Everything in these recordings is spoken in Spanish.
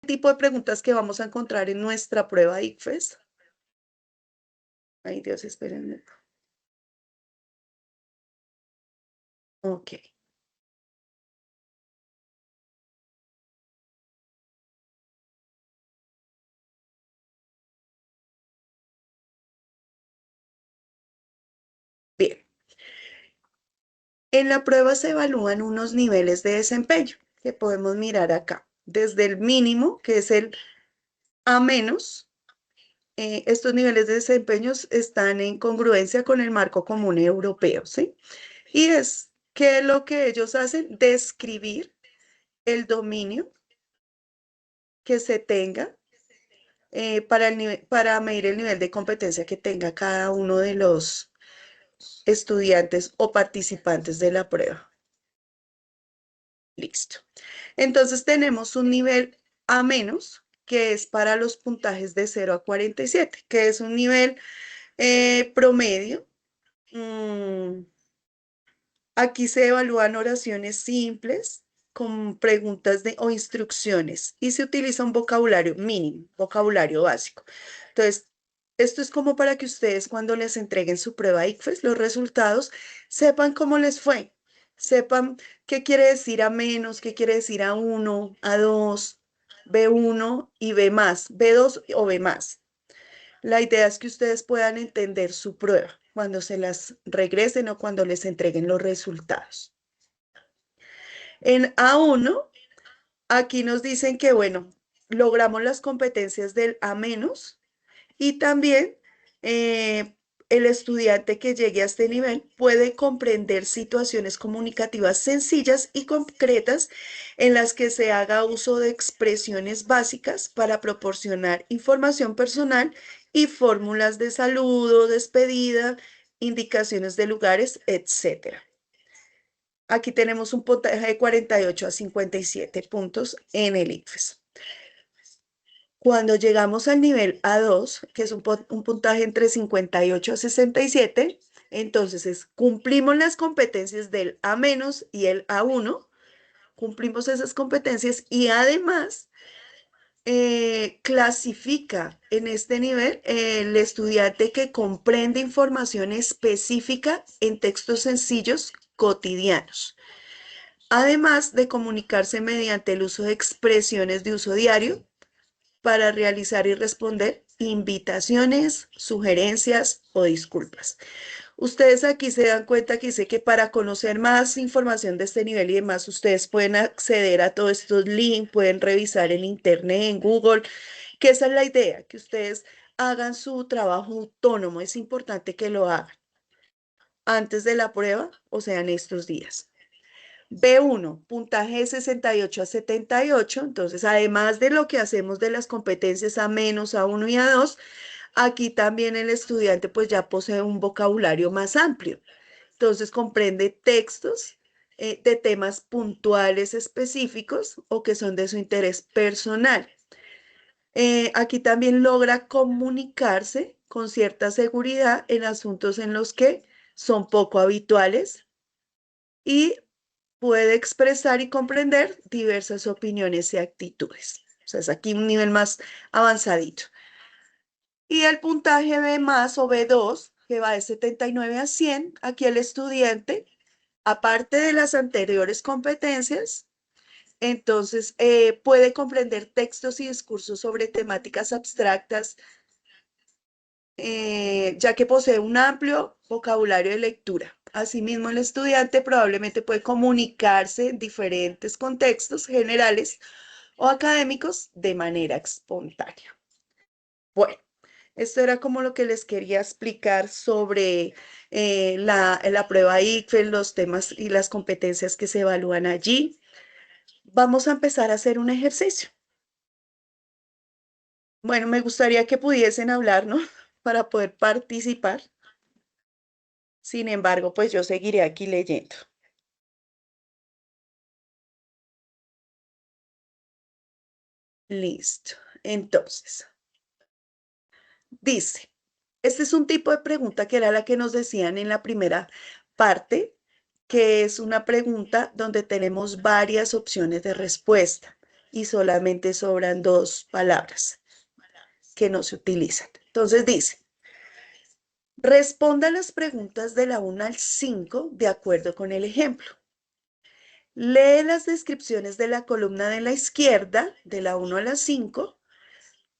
tipo de preguntas que vamos a encontrar en nuestra prueba ICFES. Ay, Dios, espérenme. Ok. Bien. En la prueba se evalúan unos niveles de desempeño que podemos mirar acá. Desde el mínimo, que es el A menos, estos niveles de desempeño están en congruencia con el marco común europeo, ¿sí? Y es que lo que ellos hacen, describir el dominio que se tenga para medir el nivel de competencia que tenga cada uno de los estudiantes o participantes de la prueba. Listo. Entonces tenemos un nivel A menos, que es para los puntajes de 0 a 47, que es un nivel promedio. Mm, Aquí se evalúan oraciones simples con preguntas o instrucciones y se utiliza un vocabulario mínimo, vocabulario básico. Entonces, esto es como para que ustedes cuando les entreguen su prueba ICFES, los resultados, sepan cómo les fue, sepan qué quiere decir a menos, qué quiere decir a uno, a dos, B1 y B más, B2 o B más. La idea es que ustedes puedan entender su prueba cuando se las regresen o cuando les entreguen los resultados. En A1, aquí nos dicen que, bueno, logramos las competencias del A menos y también el estudiante que llegue a este nivel puede comprender situaciones comunicativas sencillas y concretas en las que se haga uso de expresiones básicas para proporcionar información personal y fórmulas de saludo, despedida, indicaciones de lugares, etc. Aquí tenemos un puntaje de 48 a 57 puntos en el ICFES. Cuando llegamos al nivel A2, que es un puntaje entre 58 a 67, entonces cumplimos las competencias del A- y el A1, cumplimos esas competencias y además clasifica en este nivel el estudiante que comprende información específica en textos sencillos cotidianos, además de comunicarse mediante el uso de expresiones de uso diario para realizar y responder invitaciones, sugerencias o disculpas. Ustedes aquí se dan cuenta que dice que para conocer más información de este nivel y demás, ustedes pueden acceder a todos estos links, pueden revisar en internet, en Google, que esa es la idea, que ustedes hagan su trabajo autónomo. Es importante que lo hagan antes de la prueba, o sea, en estos días. B1, puntaje de 68 a 78. Entonces, además de lo que hacemos de las competencias A menos, A1 y A2, aquí también el estudiante pues ya posee un vocabulario más amplio. Entonces, comprende textos de temas puntuales específicos o que son de su interés personal. Aquí también logra comunicarse con cierta seguridad en asuntos en los que son poco habituales y puede expresar y comprender diversas opiniones y actitudes. O sea, es aquí un nivel más avanzadito. Y el puntaje B más o B2, que va de 79 a 100, aquí el estudiante, aparte de las anteriores competencias, entonces puede comprender textos y discursos sobre temáticas abstractas, ya que posee un amplio vocabulario de lectura. Asimismo, el estudiante probablemente puede comunicarse en diferentes contextos generales o académicos de manera espontánea. Bueno, esto era como lo que les quería explicar sobre la prueba ICFES, los temas y las competencias que se evalúan allí. Vamos a empezar a hacer un ejercicio. Bueno, me gustaría que pudiesen hablar, ¿no? Para poder participar. Sin embargo, pues yo seguiré aquí leyendo. Listo. Entonces, dice, este es un tipo de pregunta que era la que nos decían en la primera parte, que es una pregunta donde tenemos varias opciones de respuesta. y solamente sobran dos palabras que no se utilizan. Entonces dice, responda las preguntas de la 1 al 5 de acuerdo con el ejemplo. Lee las descripciones de la columna de la izquierda, de la 1 a la 5.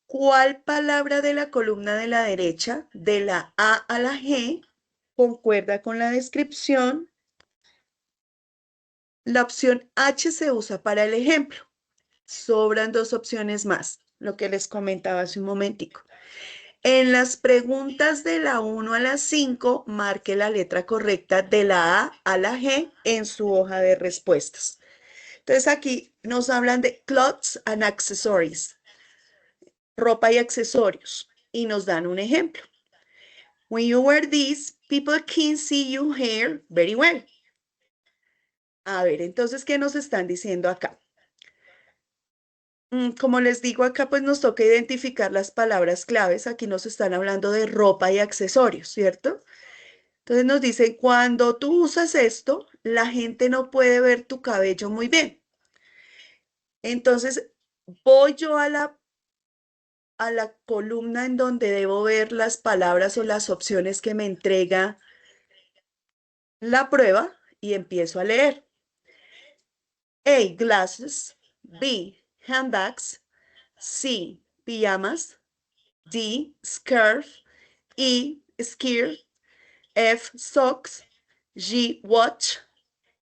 ¿Cuál palabra de la columna de la derecha, de la A a la G, concuerda con la descripción? La opción H se usa para el ejemplo. Sobran dos opciones más, lo que les comentaba hace un momentico. En las preguntas de la 1 a la 5, marque la letra correcta de la A a la G en su hoja de respuestas. Entonces aquí nos hablan de clothes and accessories, ropa y accesorios, y nos dan un ejemplo. When you wear this, people can see your hair very well. A ver, entonces, ¿qué nos están diciendo acá? Como les digo acá, pues nos toca identificar las palabras claves. Aquí nos están hablando de ropa y accesorios, ¿cierto? Entonces nos dicen, cuando tú usas esto, la gente no puede ver tu cabello muy bien. Entonces, voy yo a la columna en donde debo ver las palabras o las opciones que me entrega la prueba y empiezo a leer. A, glasses. B, handbags. C, pijamas. D, scarf. E, skirt. F, socks. G, watch.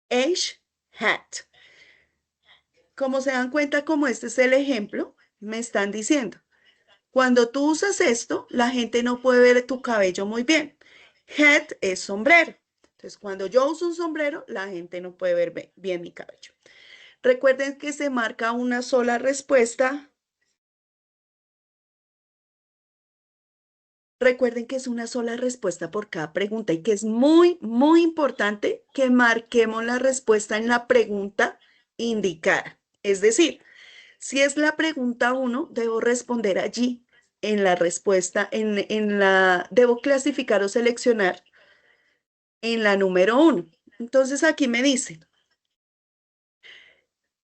H, hat. Como se dan cuenta, como este es el ejemplo, me están diciendo, cuando tú usas esto, la gente no puede ver tu cabello muy bien. Hat es sombrero. Entonces, cuando yo uso un sombrero, la gente no puede ver bien mi cabello. Recuerden que se marca una sola respuesta. Recuerden que es una sola respuesta por cada pregunta y que es muy, muy importante que marquemos la respuesta en la pregunta indicada. Es decir, si es la pregunta 1, debo responder allí en la respuesta, debo clasificar o seleccionar en la número 1. Entonces aquí me dice,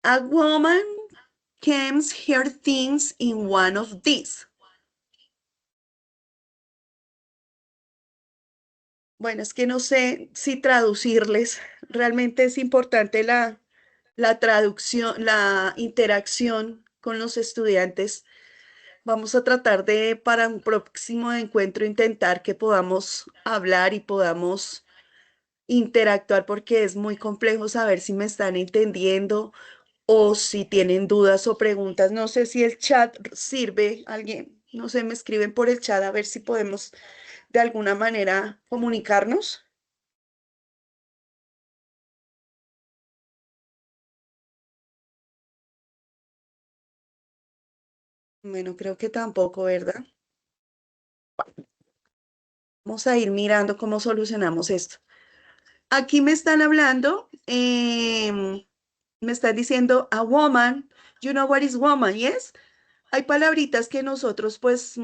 a woman keeps her things in one of these. Bueno, es que no sé si traducirles. Realmente es importante la traducción, la interacción con los estudiantes. Vamos a tratar de, para un próximo encuentro, intentar que podamos hablar y podamos interactuar porque es muy complejo saber si me están entendiendo o si tienen dudas o preguntas. No sé si el chat sirve. Alguien, no sé, me escriben por el chat a ver si podemos de alguna manera comunicarnos. Bueno, creo que tampoco, ¿verdad? Vamos a ir mirando cómo solucionamos esto. Aquí me están hablando, me están diciendo a woman. You know what is woman, yes? Hay palabritas que nosotros, pues,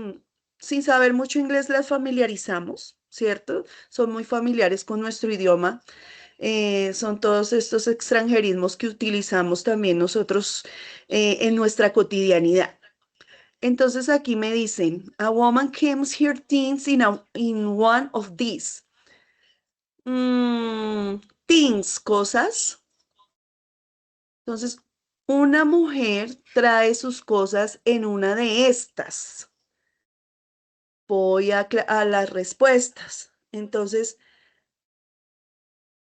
sin saber mucho inglés, las familiarizamos, ¿cierto? Son muy familiares con nuestro idioma. Son todos estos extranjerismos que utilizamos también nosotros en nuestra cotidianidad. Entonces aquí me dicen, a woman keeps her things in one of these. Things, cosas. Entonces, una mujer trae sus cosas en una de estas. Voy a las respuestas. Entonces,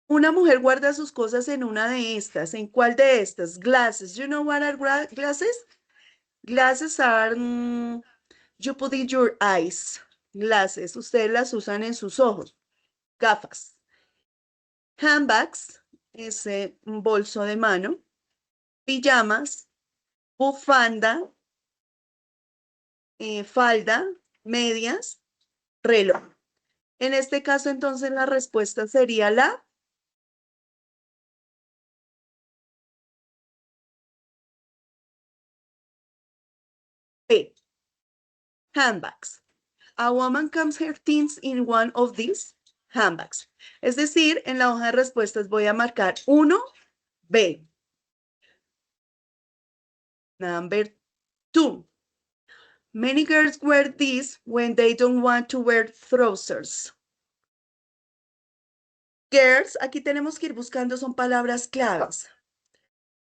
una mujer guarda sus cosas en una de estas. ¿En cuál de estas? Glasses. You know what are glasses? Glasses are, you put in your eyes. Glasses. Ustedes las usan en sus ojos. Gafas. Handbags. Ese un bolso de mano. Pijamas. Bufanda. Falda. Medias. Reloj. En este caso, entonces, la respuesta sería la B. Handbags. A woman comes her things in one of these handbags. Es decir, en la hoja de respuestas voy a marcar 1, B. Number 2. Many girls wear this when they don't want to wear trousers. Girls, aquí tenemos que ir buscando, son palabras claves.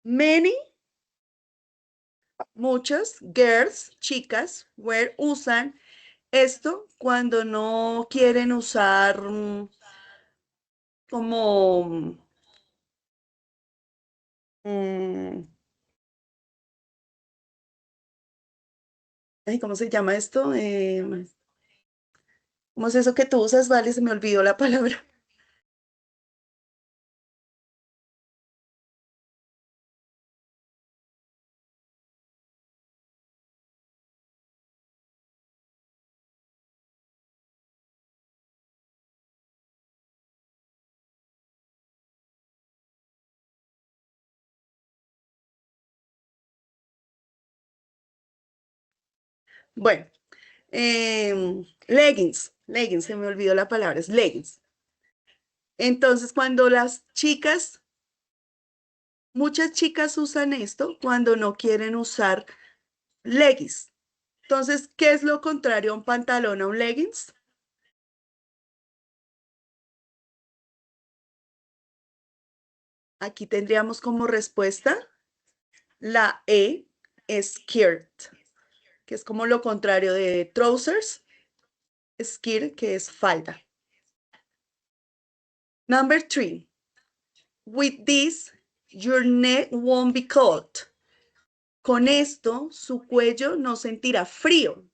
Many, muchas, girls, chicas, usan esto cuando no quieren usar como, mm, ay, ¿cómo se llama esto? ¿Cómo es eso que tú usas? Vale, se me olvidó la palabra. Bueno, leggings, se me olvidó la palabra, es leggings. Entonces, cuando las chicas, muchas chicas usan esto cuando no quieren usar leggings. Entonces, ¿qué es lo contrario a un pantalón, a un leggings? Aquí tendríamos como respuesta la E, skirt, que es como lo contrario de trousers, skirt, que es falda. Number 3. With this, your neck won't be cold. Con esto, su cuello no sentirá frío.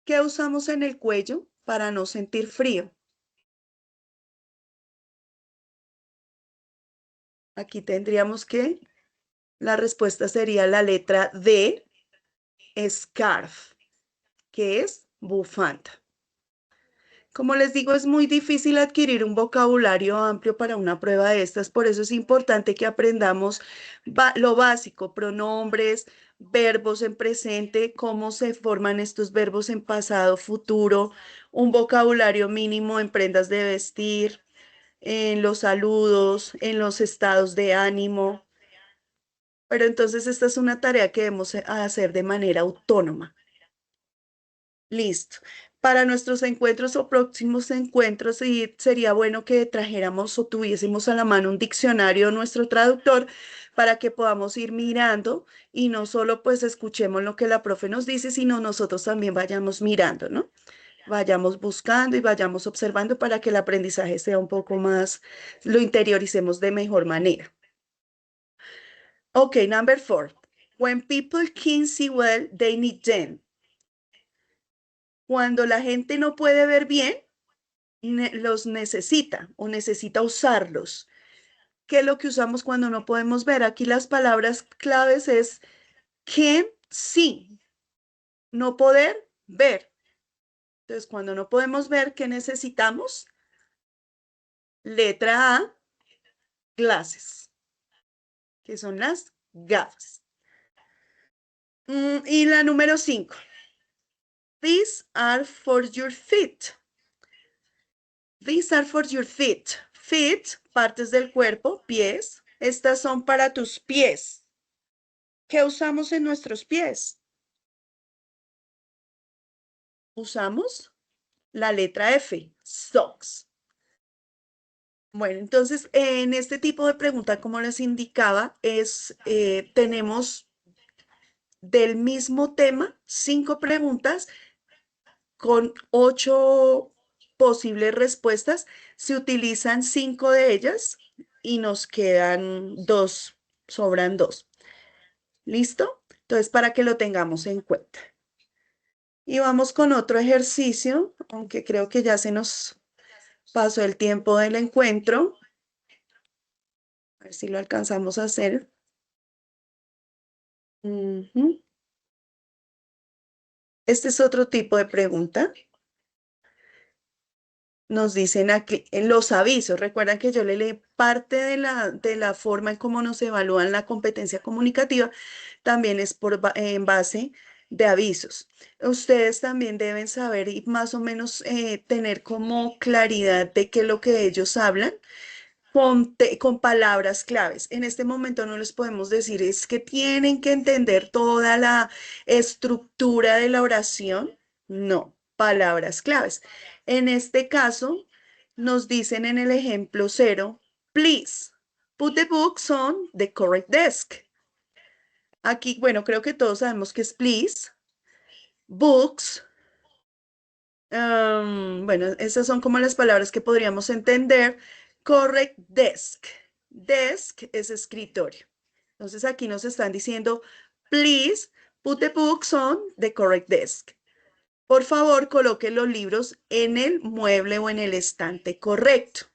¿Qué usamos en el cuello para no sentir frío? Aquí tendríamos que, la respuesta sería la letra D, scarf, que es bufanda. Como les digo, es muy difícil adquirir un vocabulario amplio para una prueba de estas, por eso es importante que aprendamos lo básico, pronombres, verbos en presente, cómo se forman estos verbos en pasado, futuro, un vocabulario mínimo en prendas de vestir, en los saludos, en los estados de ánimo. Pero entonces esta es una tarea que debemos hacer de manera autónoma. Listo. Para nuestros encuentros o próximos encuentros, sería bueno que trajéramos o tuviésemos a la mano un diccionario o nuestro traductor para que podamos ir mirando y no solo pues escuchemos lo que la profe nos dice, sino nosotros también vayamos mirando, ¿no? Vayamos buscando y vayamos observando para que el aprendizaje sea un poco más, lo interioricemos de mejor manera. Ok, number 4. When people can't see well, they need them. Cuando la gente no puede ver bien, los necesita o necesita usarlos. ¿Qué es lo que usamos cuando no podemos ver? Aquí las palabras claves es can see, no poder ver. Entonces, cuando no podemos ver, ¿qué necesitamos? Letra A, glasses, que son las gafas. Y la número 5. These are for your feet. These are for your feet. Feet, partes del cuerpo, pies. Estas son para tus pies. ¿Qué usamos en nuestros pies? Usamos la letra F, socks. Bueno, entonces en este tipo de pregunta, como les indicaba, tenemos del mismo tema 5 preguntas con 8 posibles respuestas. Se utilizan 5 de ellas y nos quedan 2, sobran 2. ¿Listo? Entonces, para que lo tengamos en cuenta. Y vamos con otro ejercicio, aunque creo que ya se nos pasó el tiempo del encuentro. A ver si lo alcanzamos a hacer. Ujú. Este es otro tipo de pregunta. Nos dicen aquí en los avisos. Recuerdan que yo le leí parte de la forma en cómo nos evalúan la competencia comunicativa. También es en base de avisos. Ustedes también deben saber y más o menos tener como claridad de qué es lo que ellos hablan. con palabras claves. En este momento no les podemos decir, es que tienen que entender toda la estructura de la oración. No, palabras claves. En este caso, nos dicen en el ejemplo cero, please, put the books on the correct desk. Aquí, bueno, creo que todos sabemos que es please, books. Bueno, esas son como las palabras que podríamos entender. Correct desk. Desk es escritorio. Entonces aquí nos están diciendo, please put the books on the correct desk. Por favor, coloque los libros en el mueble o en el estante correcto.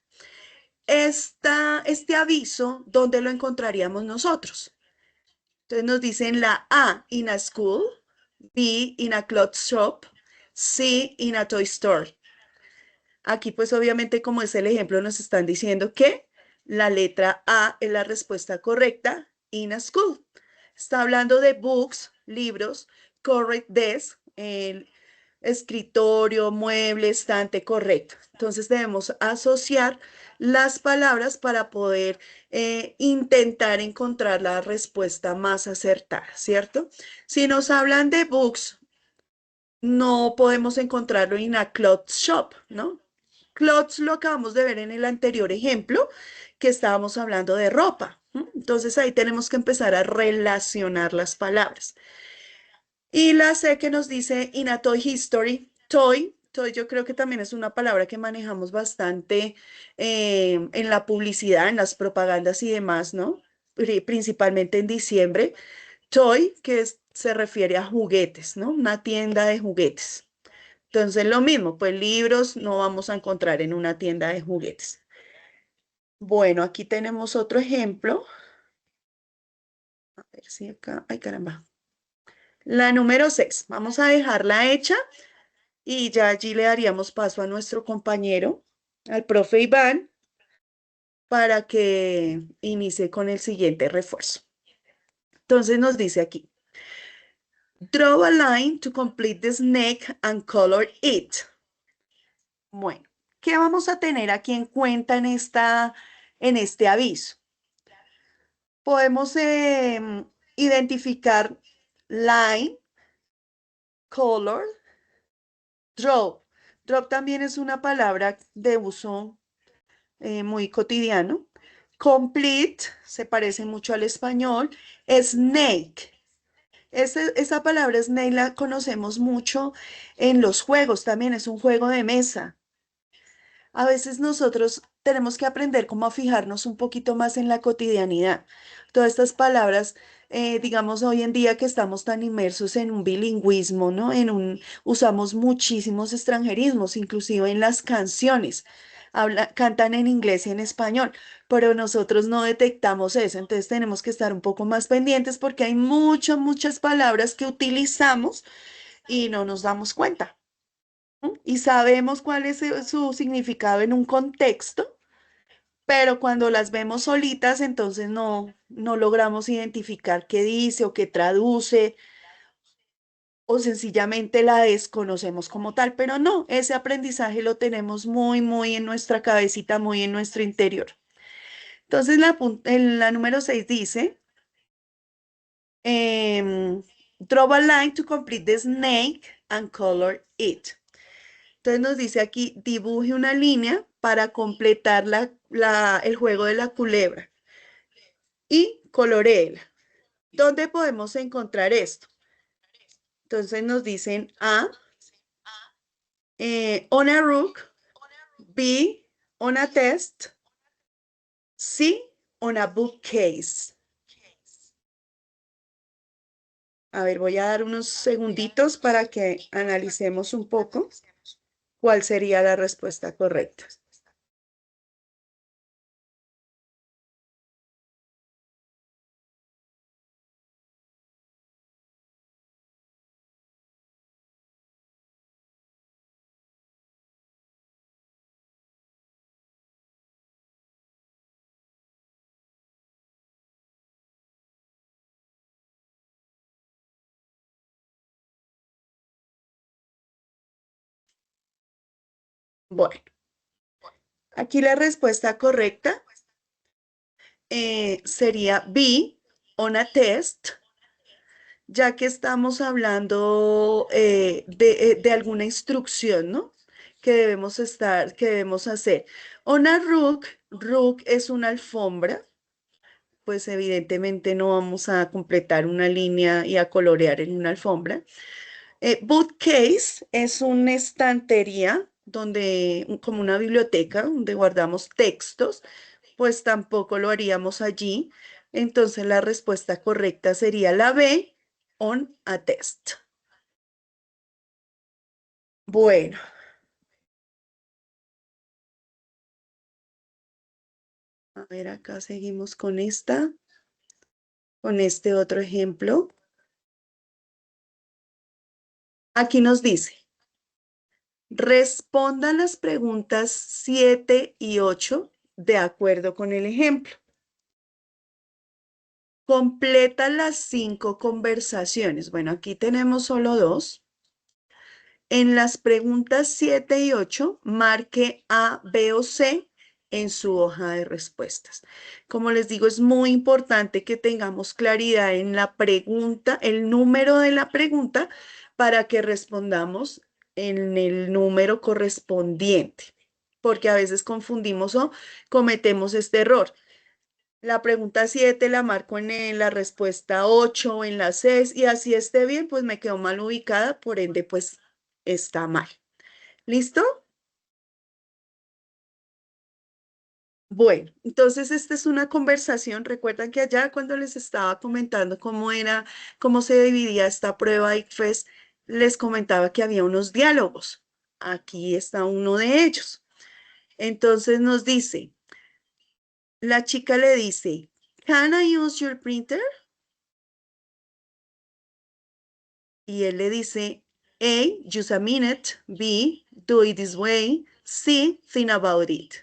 Este aviso, ¿dónde lo encontraríamos nosotros? Entonces nos dicen la A, in a school, B, in a clothes shop, C, in a toy store. Aquí pues obviamente como es el ejemplo nos están diciendo que la letra A es la respuesta correcta, in a school. Está hablando de books, libros, correct desk, el escritorio, mueble, estante, correcto. Entonces debemos asociar las palabras para poder intentar encontrar la respuesta más acertada, ¿cierto? Si nos hablan de books, no podemos encontrarlo en a clothes shop, ¿no? Clothes lo acabamos de ver en el anterior ejemplo, que estábamos hablando de ropa. Entonces ahí tenemos que empezar a relacionar las palabras. Y la C que nos dice in a toy history, toy yo creo que también es una palabra que manejamos bastante en la publicidad, en las propagandas y demás, ¿no? Principalmente en diciembre. Toy, se refiere a juguetes, ¿no? Una tienda de juguetes. Entonces, lo mismo, pues libros no vamos a encontrar en una tienda de juguetes. Bueno, aquí tenemos otro ejemplo. A ver si acá, ay caramba. La número 6, vamos a dejarla hecha y ya allí le daríamos paso a nuestro compañero, al profe Iván, para que inicie con el siguiente refuerzo. Entonces nos dice aquí, draw a line to complete the snake and color it. Bueno, ¿qué vamos a tener aquí en cuenta en este aviso? Podemos identificar line, color, drop. Drop también es una palabra de uso muy cotidiano. Complete se parece mucho al español. Snake. Esa palabra snake la conocemos mucho en los juegos, también es un juego de mesa. A veces nosotros tenemos que aprender cómo a fijarnos un poquito más en la cotidianidad. Todas estas palabras, digamos, hoy en día que estamos tan inmersos en un bilingüismo, ¿no? Usamos muchísimos extranjerismos, inclusive en las canciones. Cantan en inglés y en español, pero nosotros no detectamos eso. Entonces tenemos que estar un poco más pendientes porque hay muchas palabras que utilizamos y no nos damos cuenta. Y sabemos cuál es su significado en un contexto, pero cuando las vemos solitas, entonces no logramos identificar qué dice o qué traduce, o sencillamente la desconocemos como tal, pero no, ese aprendizaje lo tenemos muy en nuestra cabecita, muy en nuestro interior. Entonces, en la número 6 dice, em, draw a line to complete the snake and color it. Entonces nos dice aquí, dibuje una línea para completar el juego de la culebra y coloréela. ¿Dónde podemos encontrar esto? Entonces nos dicen A, on a rook, B, on a test, C, on a bookcase. A ver, voy a dar unos segunditos para que analicemos un poco cuál sería la respuesta correcta. Bueno, aquí la respuesta correcta sería be on a test, ya que estamos hablando de alguna instrucción, ¿no? Que debemos hacer. On a rug, rug es una alfombra, pues evidentemente no vamos a completar una línea y a colorear en una alfombra. Bookcase es una estantería donde, como una biblioteca, donde guardamos textos, pues tampoco lo haríamos allí. Entonces la respuesta correcta sería la B, on a test. Bueno, a ver, acá seguimos con este otro ejemplo. Aquí nos dice, responda las preguntas 7 y 8 de acuerdo con el ejemplo. Completa las 5 conversaciones. Bueno, aquí tenemos solo dos. En las preguntas 7 y 8, marque A, B o C en su hoja de respuestas. Como les digo, es muy importante que tengamos claridad en la pregunta, el número de la pregunta, para que respondamos en el número correspondiente, porque a veces confundimos o cometemos este error. La pregunta 7 la marco en la respuesta 8 o en la 6 y así esté bien, pues me quedo mal ubicada, por ende, pues está mal. ¿Listo? Bueno, entonces esta es una conversación. Recuerdan que allá cuando les estaba comentando cómo se dividía esta prueba ICFES, les comentaba que había unos diálogos. Aquí está uno de ellos. Entonces nos dice, la chica le dice, "Can I use your printer?" Y él le dice, A, just a minute, B, do it this way, C, think about it.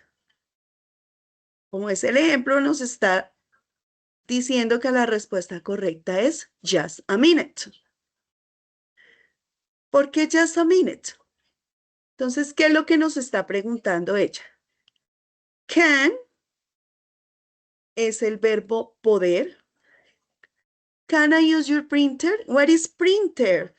Como es el ejemplo, nos está diciendo que la respuesta correcta es just a minute. ¿Por qué just a minute? Entonces, ¿qué es lo que nos está preguntando ella? Can es el verbo poder. Can I use your printer? What is printer?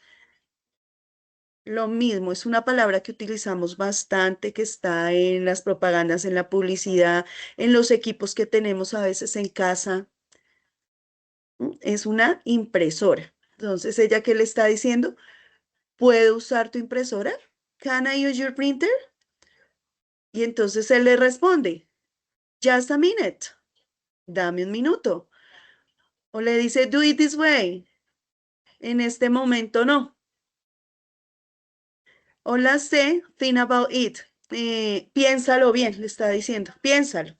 Lo mismo, es una palabra que utilizamos bastante, que está en las propagandas, en la publicidad, en los equipos que tenemos a veces en casa. Es una impresora. Entonces, ¿ella qué le está diciendo? ¿Puedo usar tu impresora? Can I use your printer? Y entonces él le responde, just a minute, dame un minuto. O le dice, do it this way, en este momento no. O la C, think about it, piénsalo bien, le está diciendo, piénsalo.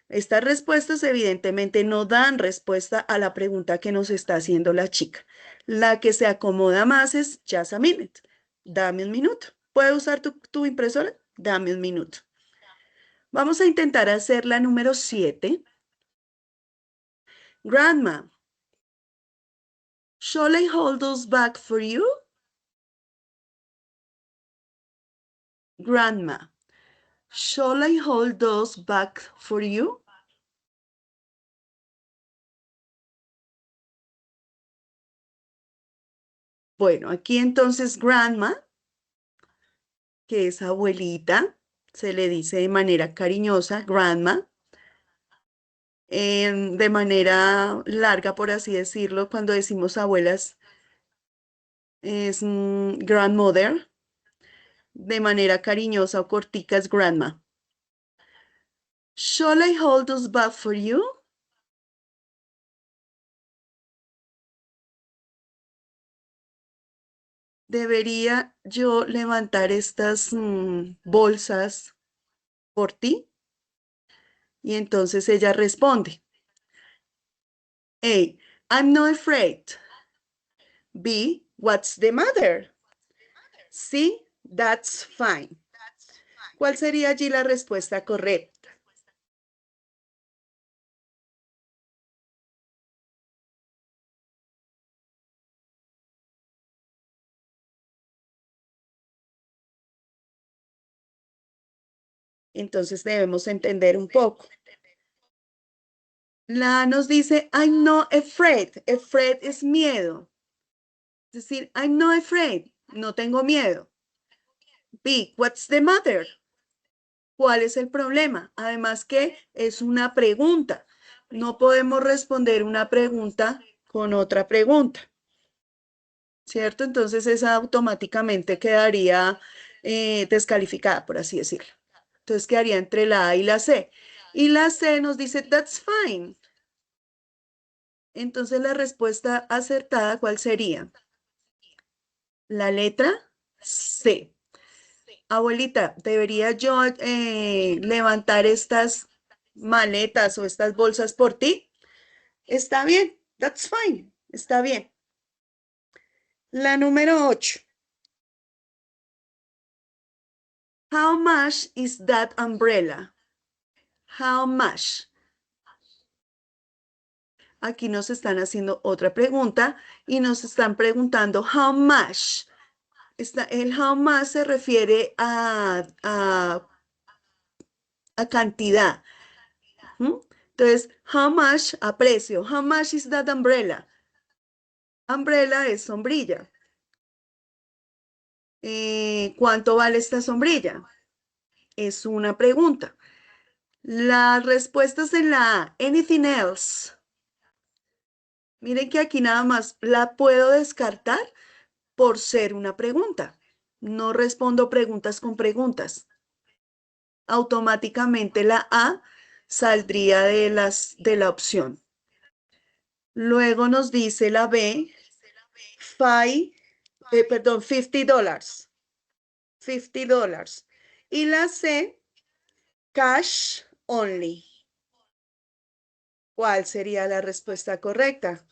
Estas respuestas evidentemente no dan respuesta a la pregunta que nos está haciendo la chica. La que se acomoda más es just a minute. Dame un minuto. ¿Puedo usar tu impresora? Dame un minuto. Vamos a intentar hacer la número 7. Grandma, shall I hold those back for you? Grandma, shall I hold those back for you? Bueno, aquí entonces grandma, que es abuelita, se le dice de manera cariñosa, grandma, de manera larga, por así decirlo, cuando decimos abuelas, es grandmother, de manera cariñosa o cortica es grandma. Shall I hold those back for you? ¿Debería yo levantar estas bolsas por ti? Y entonces ella responde, A, I'm not afraid. B, what's the matter? C, that's fine. ¿Cuál sería allí la respuesta correcta? Entonces debemos entender un poco. La A nos dice, I'm not afraid. Afraid es miedo. Es decir, I'm not afraid. No tengo miedo. B, what's the matter? ¿Cuál es el problema? Además que es una pregunta. No podemos responder una pregunta con otra pregunta, ¿cierto? Entonces esa automáticamente quedaría descalificada, por así decirlo. Entonces quedaría entre la A y la C. Y la C nos dice, that's fine. Entonces la respuesta acertada, ¿cuál sería? La letra C. Abuelita, ¿debería yo levantar estas maletas o estas bolsas por ti? Está bien, that's fine, está bien. La número 8. How much is that umbrella? How much? Aquí nos están haciendo otra pregunta y nos están preguntando how much. El how much se refiere a cantidad. ¿Mm? Entonces, how much a precio. How much is that umbrella? Umbrella es sombrilla. ¿Cuánto vale esta sombrilla? Es una pregunta. Las respuestas en la A, anything else. Miren que aquí nada más la puedo descartar por ser una pregunta. No respondo preguntas con preguntas. Automáticamente la A saldría de la opción. Luego nos dice la B, perdón, $50. $50. Y la C, cash only. ¿Cuál sería la respuesta correcta?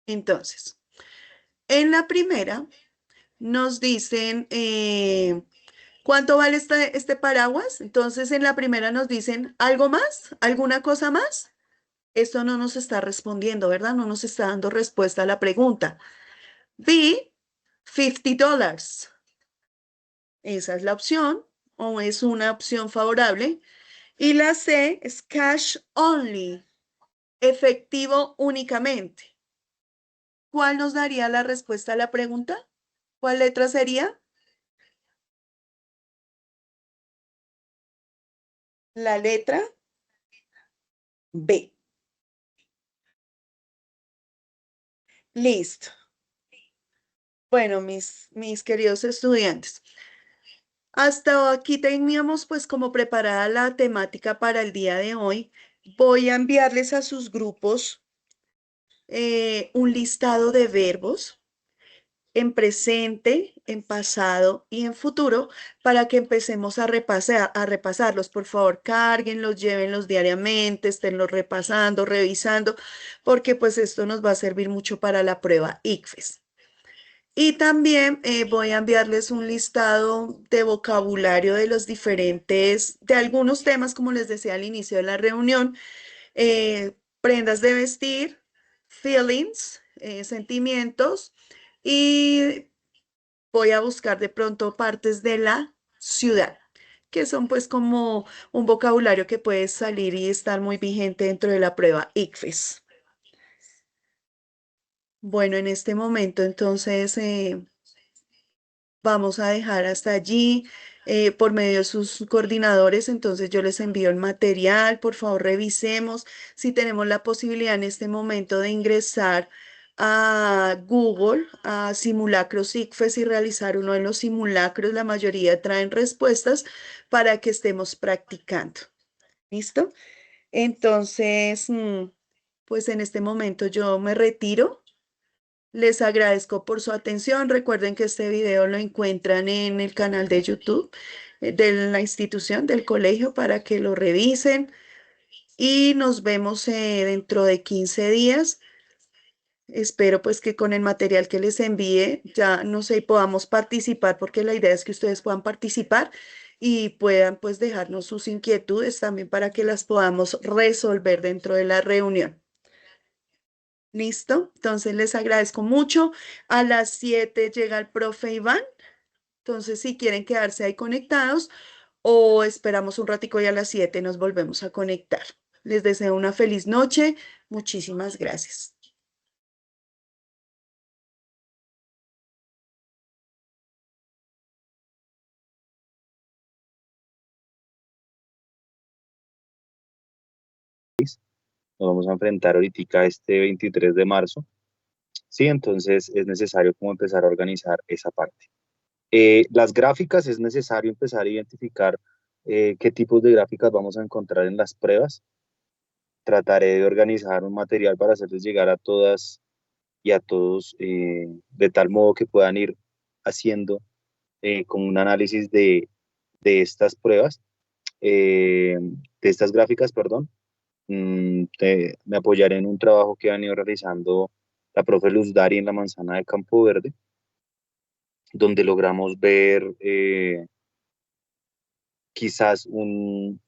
Entonces, en la primera nos dicen cuánto vale este paraguas. Entonces, en la primera nos dicen algo más, alguna cosa más. Esto no nos está respondiendo, ¿verdad? No nos está dando respuesta a la pregunta. B, $50. Esa es la opción o es una opción favorable. Y la C es cash only, efectivo únicamente. ¿Cuál nos daría la respuesta a la pregunta? ¿Cuál letra sería? La letra B. Listo. Bueno, mis queridos estudiantes, hasta aquí teníamos pues como preparada la temática para el día de hoy. Voy a enviarles a sus grupos un listado de verbos en presente, en pasado y en futuro para que empecemos a repasarlos. Por favor, cárguenlos, llévenlos diariamente, esténlos repasando, revisando, porque pues esto nos va a servir mucho para la prueba ICFES. Y también voy a enviarles un listado de vocabulario de los diferentes, de algunos temas, como les decía al inicio de la reunión, prendas de vestir, feelings, sentimientos, y voy a buscar de pronto partes de la ciudad, que son pues como un vocabulario que puede salir y estar muy vigente dentro de la prueba ICFES. Bueno, en este momento entonces vamos a dejar hasta allí por medio de sus coordinadores. Entonces yo les envío el material. Por favor, revisemos si tenemos la posibilidad en este momento de ingresar a Google, a simulacros ICFES y realizar uno de los simulacros. La mayoría traen respuestas para que estemos practicando. ¿Listo? Entonces, pues en este momento yo me retiro. Les agradezco por su atención. Recuerden que este video lo encuentran en el canal de YouTube de la institución, del colegio, para que lo revisen. Y nos vemos dentro de 15 días. Espero pues que con el material que les envíe ya no sé, podamos participar, porque la idea es que ustedes puedan participar y puedan pues dejarnos sus inquietudes también para que las podamos resolver dentro de la reunión. ¿Listo? Entonces les agradezco mucho. A las 7 llega el profe Iván. Entonces, si quieren quedarse ahí conectados o esperamos un ratico y a las 7 nos volvemos a conectar. Les deseo una feliz noche. Muchísimas gracias. Nos vamos a enfrentar ahorita este 23 de marzo. Sí, entonces es necesario como empezar a organizar esa parte. Las gráficas, es necesario empezar a identificar qué tipos de gráficas vamos a encontrar en las pruebas. Trataré de organizar un material para hacerles llegar a todas y a todos de tal modo que puedan ir haciendo como un análisis de estas pruebas, de estas gráficas, perdón. Me apoyaré en un trabajo que han ido realizando la profe Luz Dari en la manzana de Campo Verde, donde logramos ver quizás una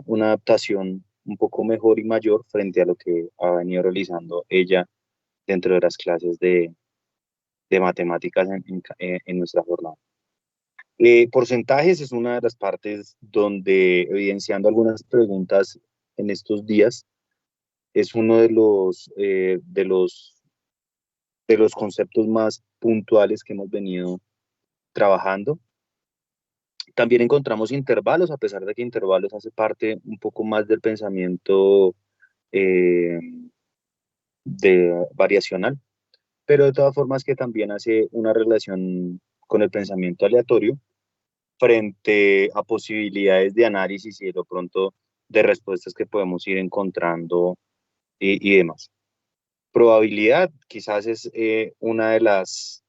adaptación un poco mejor y mayor frente a lo que ha venido realizando ella dentro de las clases de matemáticas en nuestra jornada. Porcentajes es una de las partes donde, evidenciando algunas preguntas en estos días, es uno de los conceptos más puntuales que hemos venido trabajando. También encontramos intervalos, a pesar de que intervalos hace parte un poco más del pensamiento eh, variacional, pero de todas formas que también hace una relación con el pensamiento aleatorio frente a posibilidades de análisis y de lo pronto de respuestas que podemos ir encontrando y demás. Probabilidad quizás es una de las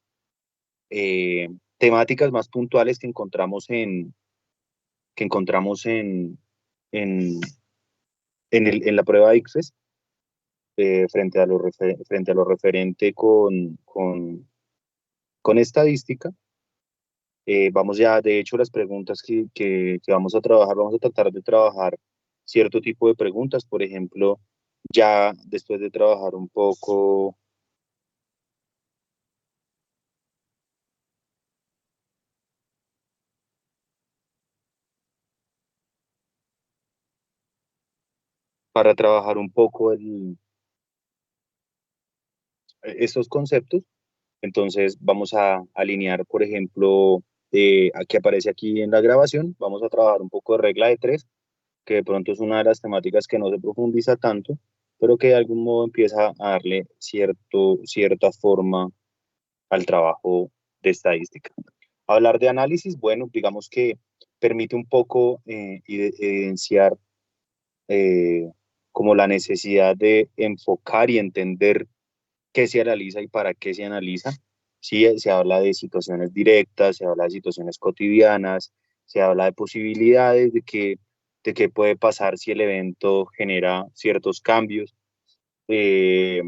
eh, temáticas más puntuales que encontramos en, en la prueba de ICFES frente a lo referente con estadística. Vamos ya, de hecho, las preguntas que vamos a trabajar, vamos a tratar de trabajar cierto tipo de preguntas, por ejemplo, ya después de trabajar un poco para trabajar un poco estos conceptos. Entonces vamos a alinear, por ejemplo, aquí aparece aquí en la grabación, vamos a trabajar un poco de regla de tres, que de pronto es una de las temáticas que no se profundiza tanto, pero que de algún modo empieza a darle cierta forma al trabajo de estadística. Hablar de análisis, bueno, digamos que permite un poco evidenciar eh, como la necesidad de enfocar y entender qué se analiza y para qué se analiza. Sí, se habla de situaciones directas, se habla de situaciones cotidianas, se habla de posibilidades de qué puede pasar si el evento genera ciertos cambios. Eh,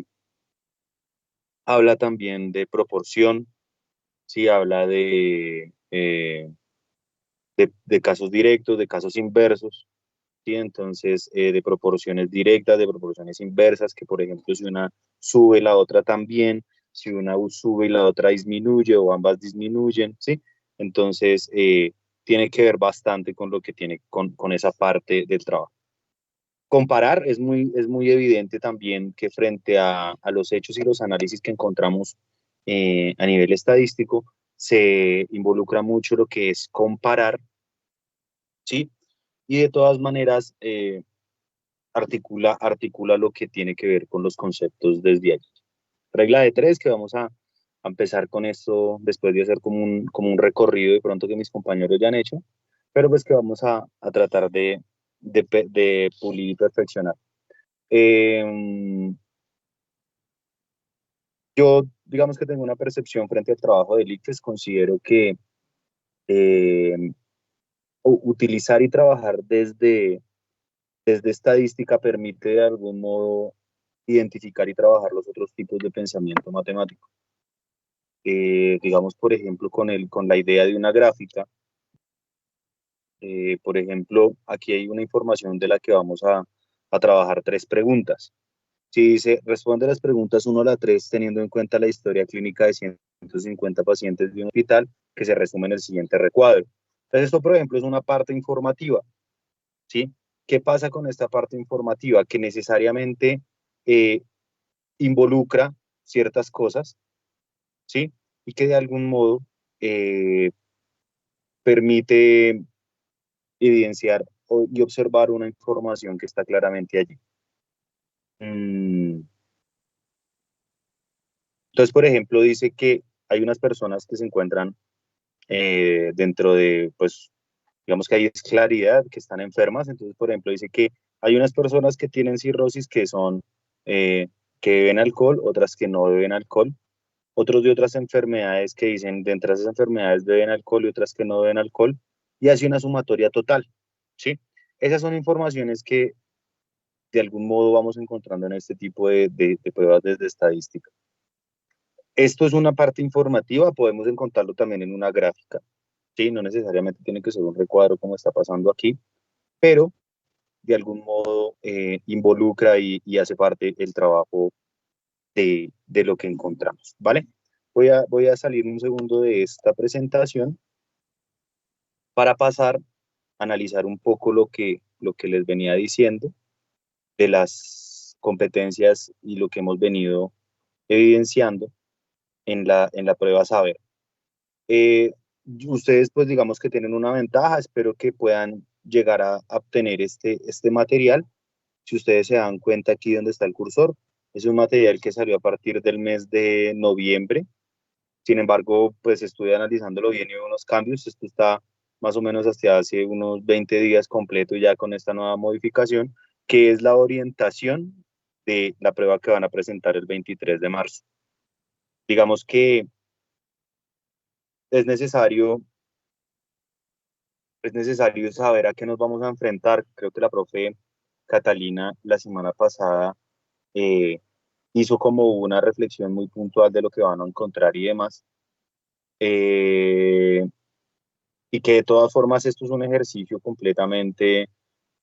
Habla también de proporción, sí, habla de casos directos, de casos inversos, ¿sí? Entonces, de proporciones directas, de proporciones inversas, que por ejemplo, si una sube, la otra también, si una sube y la otra disminuye o ambas disminuyen, ¿sí? Entonces, tiene que ver bastante con lo que tiene con esa parte del trabajo. Comparar es muy evidente también que frente a los hechos y los análisis que encontramos a nivel estadístico, se involucra mucho lo que es comparar, ¿sí? Y de todas maneras, articula lo que tiene que ver con los conceptos desde allí. Regla de tres, que vamos a empezar con esto después de hacer como un recorrido de pronto que mis compañeros ya han hecho, pero pues que vamos a tratar de pulir y perfeccionar. Eh, yo, digamos que tengo una percepción frente al trabajo del ICFES, considero que eh, utilizar y trabajar desde estadística permite de algún modo identificar y trabajar los otros tipos de pensamiento matemático. Digamos, por ejemplo, con la idea de una gráfica, por ejemplo, aquí hay una información de la que vamos a trabajar tres preguntas. Si dice, responde las preguntas 1 a la 3 teniendo en cuenta la historia clínica de 100 150 pacientes de un hospital que se resume en el siguiente recuadro. Entonces, esto, por ejemplo, es una parte informativa, ¿sí? ¿Qué pasa con esta parte informativa? Que necesariamente involucra ciertas cosas, ¿sí? Y que de algún modo eh, permite evidenciar y observar una información que está claramente allí. Mm. Entonces, por ejemplo, dice que hay unas personas que se encuentran dentro de, pues, digamos que hay claridad, que están enfermas. Entonces, por ejemplo, dice que hay unas personas que tienen cirrosis que son, que beben alcohol, otras que no beben alcohol, otros de otras enfermedades que dicen, de entre esas enfermedades beben alcohol y otras que no beben alcohol, y hace una sumatoria total, ¿sí? Esas son informaciones que de algún modo vamos encontrando en este tipo de pruebas desde estadística. Esto es una parte informativa, podemos encontrarlo también en una gráfica, ¿sí? No necesariamente tiene que ser un recuadro como está pasando aquí, pero de algún modo involucra y hace parte el trabajo de lo que encontramos, ¿vale? Voy a salir un segundo de esta presentación para pasar a analizar un poco lo que les venía diciendo de las competencias y lo que hemos venido evidenciando en la prueba Saber. Ustedes pues digamos que tienen una ventaja, espero que puedan llegar a obtener este material. Si ustedes se dan cuenta aquí donde está el cursor, es un material que salió a partir del mes de noviembre. Sin embargo, pues estuve analizándolo bien y hubo unos cambios. Esto está más o menos hasta hace unos 20 días completo ya con esta nueva modificación, que es la orientación de la prueba que van a presentar el 23 de marzo. Digamos que es necesario es necesario saber a qué nos vamos a enfrentar. Creo que la profe Catalina la semana pasada eh, hizo como una reflexión muy puntual de lo que van a encontrar y demás. Eh, y que de todas formas esto es un ejercicio completamente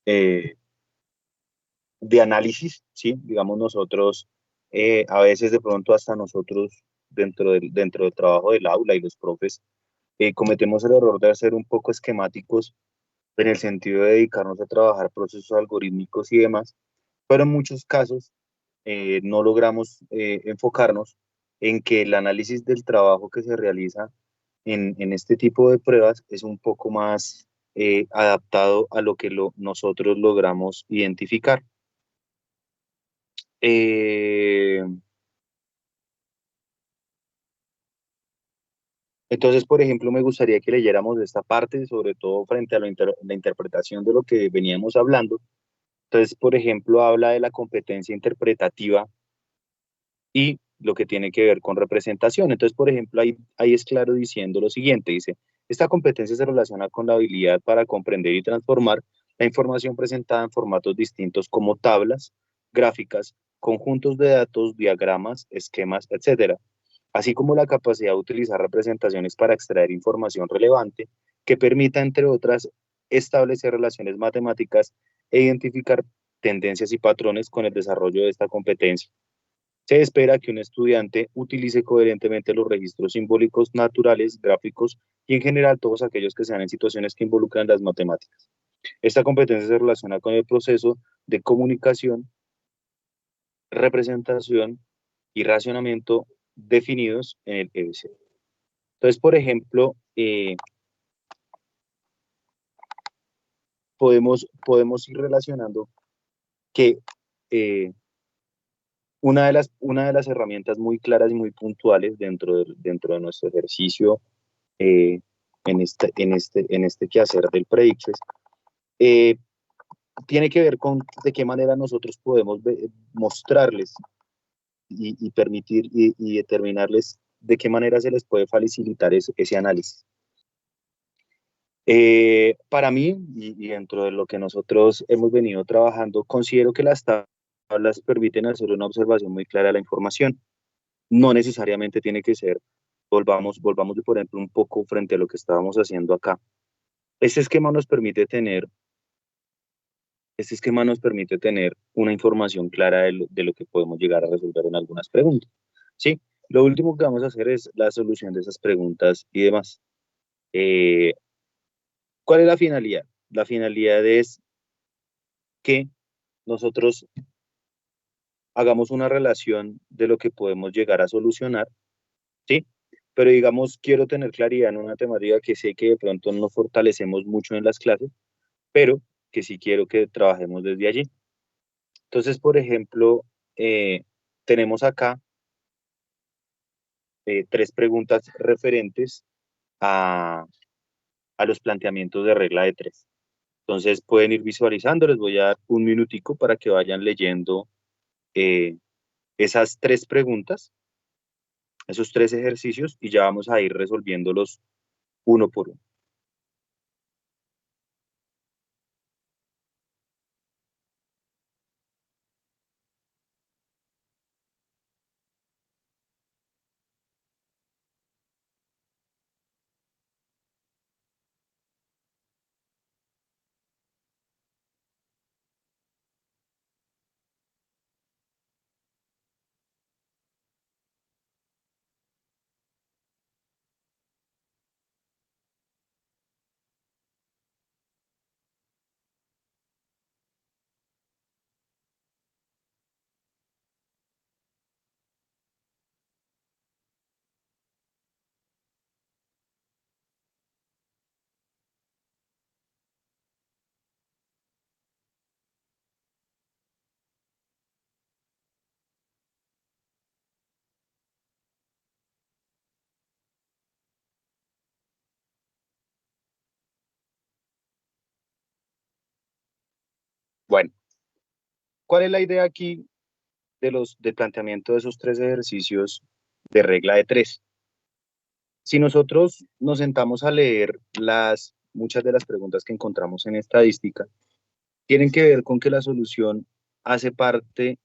eh, de análisis, ¿sí? Digamos nosotros, a veces de pronto hasta nosotros dentro del trabajo del aula y los profes, cometemos el error de ser un poco esquemáticos en el sentido de dedicarnos a trabajar procesos algorítmicos y demás, pero en muchos casos no logramos enfocarnos en que el análisis del trabajo que se realiza en este tipo de pruebas es un poco más adaptado a lo que nosotros logramos identificar. Eh, entonces, por ejemplo, me gustaría que leyéramos esta parte, sobre todo frente a la interpretación de lo que veníamos hablando. Entonces, por ejemplo, habla de la competencia interpretativa y lo que tiene que ver con representación. Entonces, por ejemplo, ahí es claro diciendo lo siguiente, dice, esta competencia se relaciona con la habilidad para comprender y transformar la información presentada en formatos distintos como tablas, gráficas, conjuntos de datos, diagramas, esquemas, etcétera, así como la capacidad de utilizar representaciones para extraer información relevante que permita, entre otras, establecer relaciones matemáticas e identificar tendencias y patrones con el desarrollo de esta competencia. Se espera que un estudiante utilice coherentemente los registros simbólicos, naturales, gráficos y en general todos aquellos que sean en situaciones que involucran las matemáticas. Esta competencia se relaciona con el proceso de comunicación, representación y racionamiento definidos en el EBC. Entonces, por ejemplo, podemos ir relacionando que eh, una de las herramientas muy claras y muy puntuales dentro de nuestro ejercicio eh, en este quehacer del Predictors, eh, tiene que ver con de qué manera nosotros podemos mostrarles y permitir y determinarles de qué manera se les puede facilitar ese análisis. Para mí, y dentro de lo que nosotros hemos venido trabajando, considero que las tablas permiten hacer una observación muy clara de la información. No necesariamente tiene que ser, volvamos por ejemplo un poco frente a lo que estábamos haciendo acá. Este esquema nos permite tener, este esquema nos permite tener una información clara de lo que podemos llegar a resolver en algunas preguntas, ¿sí? Lo último que vamos a hacer es la solución de esas preguntas y demás. Eh, ¿Cuál es la finalidad? La finalidad es que nosotros hagamos una relación de lo que podemos llegar a solucionar, ¿sí? Pero digamos, quiero tener claridad en una temática que sé que de pronto no fortalecemos mucho en las clases, pero que sí quiero que trabajemos desde allí. Entonces, por ejemplo, tenemos acá tres preguntas referentes a, a los planteamientos de regla de tres. Entonces, pueden ir visualizando, les voy a dar un minutico para que vayan leyendo eh, esas tres preguntas, esos tres ejercicios, y ya vamos a ir resolviéndolos uno por uno. Bueno, ¿cuál es la idea aquí del planteamiento de esos tres ejercicios de regla de tres? Si nosotros nos sentamos a leer muchas de las preguntas que encontramos en estadística, tienen que ver con que la solución hace parte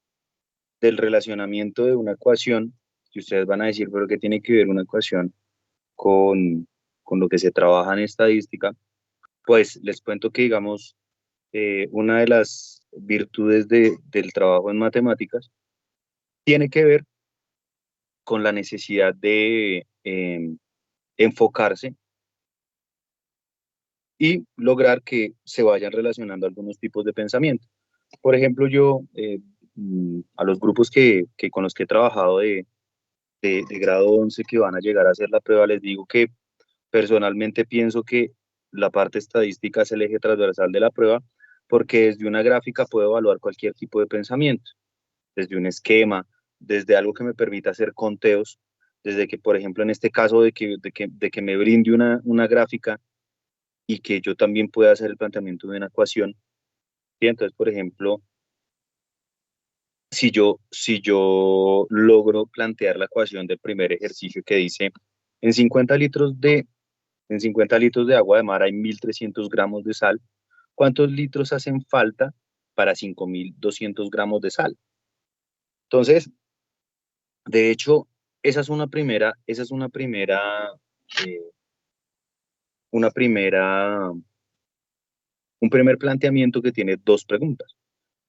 del relacionamiento de una ecuación, que ustedes van a decir, pero ¿qué tiene que ver una ecuación con, con lo que se trabaja en estadística? Pues les cuento que, digamos, una de las virtudes del trabajo en matemáticas tiene que ver con la necesidad de enfocarse y lograr que se vayan relacionando algunos tipos de pensamiento. Por ejemplo, yo a los grupos con los que he trabajado de grado 11 que van a llegar a hacer la prueba, les digo que personalmente pienso que la parte estadística es el eje transversal de la prueba, porque desde una gráfica puedo evaluar cualquier tipo de pensamiento, desde un esquema, desde algo que me permita hacer conteos, desde que, por ejemplo, en este caso de que me brinde una gráfica y que yo también pueda hacer el planteamiento de una ecuación. ¿Sí? Entonces, por ejemplo, si yo logro plantear la ecuación del primer ejercicio que dice, en 50 litros de, en 50 litros de agua de mar hay 1.300 gramos de sal, ¿cuántos litros hacen falta para 5.200 gramos de sal? Entonces, de hecho, eh, una primera, un primer planteamiento que tiene dos preguntas.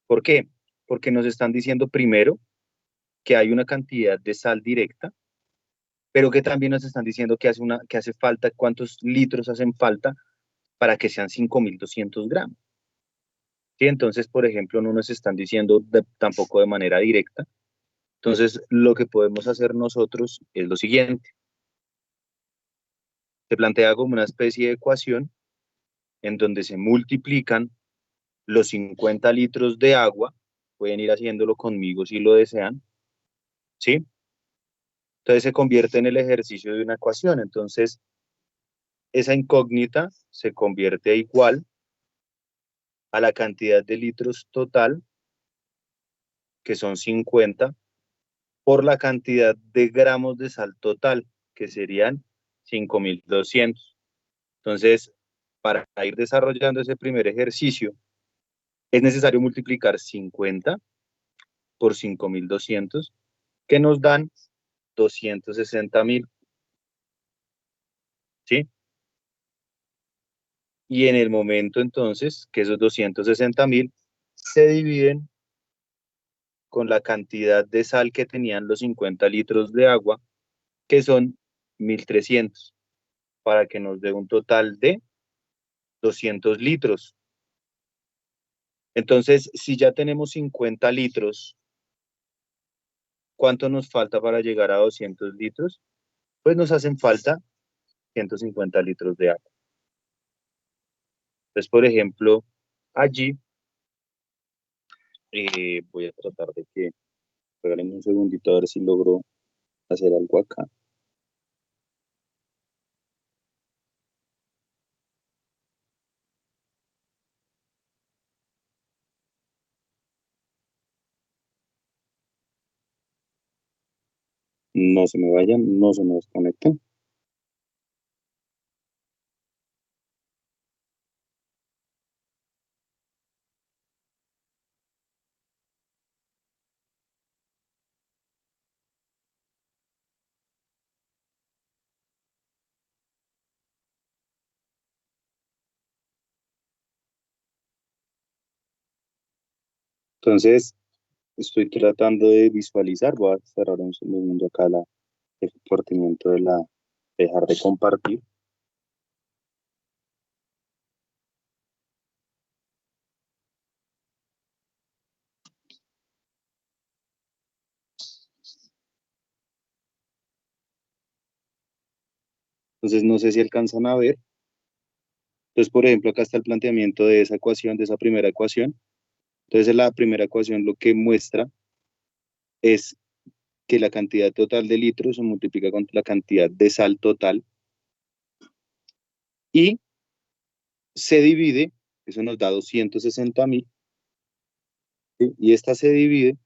¿Por qué? Porque nos están diciendo primero que hay una cantidad de sal directa, pero que también nos están diciendo que hace falta, cuántos litros hacen falta para que sean 5.200 gramos. ¿Sí? Entonces, por ejemplo, no nos están diciendo tampoco de manera directa. Entonces, lo que podemos hacer nosotros es lo siguiente. Se plantea como una especie de ecuación en donde se multiplican los 50 litros de agua, pueden ir haciéndolo conmigo si lo desean, ¿sí? Entonces se convierte en el ejercicio de una ecuación. Entonces, esa incógnita se convierte igual a la cantidad de litros total, que son 50, por la cantidad de gramos de sal total, que serían 5.200. Entonces, para ir desarrollando ese primer ejercicio, es necesario multiplicar 50 por 5.200, que nos dan 260.000, ¿sí? Y en el momento entonces que esos 260.000 se dividen con la cantidad de sal que tenían los 50 litros de agua, que son 1300, para que nos dé un total de 200 litros. Entonces, si ya tenemos 50 litros, ¿cuánto nos falta para llegar a 200 litros? Pues nos hacen falta 150 litros de agua. Entonces, por ejemplo, allí voy a tratar de que, regalen un segundito a ver si logro hacer algo acá. No se me vayan, no se me desconecten. Entonces, estoy tratando de visualizar, voy a cerrar un segundo acá el compartimiento dejar de compartir. Entonces, no sé si alcanzan a ver. Entonces, por ejemplo, acá está el planteamiento de esa ecuación, de esa primera ecuación. Entonces, la primera ecuación lo que muestra es que la cantidad total de litros se multiplica con la cantidad de sal total y se divide, eso nos da 260.000, ¿sí? Y esta se divide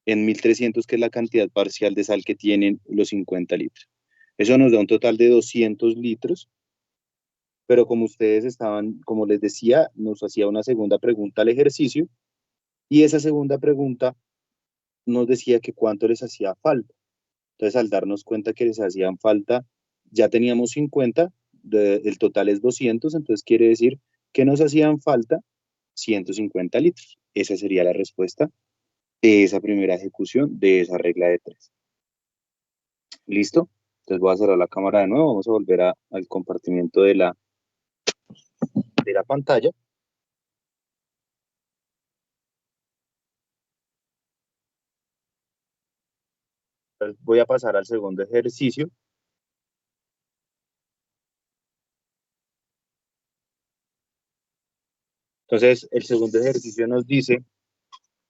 en 1300, que es la cantidad parcial de sal que tienen los 50 litros. Eso nos da un total de 200 litros, pero como ustedes estaban, como les decía, nos hacía una segunda pregunta al ejercicio, y esa segunda pregunta nos decía que cuánto les hacía falta. Entonces, al darnos cuenta que les hacían falta, ya teníamos 50, el total es 200, entonces quiere decir que nos hacían falta 150 litros. Esa sería la respuesta de esa primera ejecución de esa regla de 3. ¿Listo? Entonces voy a cerrar la cámara de nuevo, vamos a volver al compartimiento de la pantalla. Entonces voy a pasar al segundo ejercicio. Entonces, el segundo ejercicio nos dice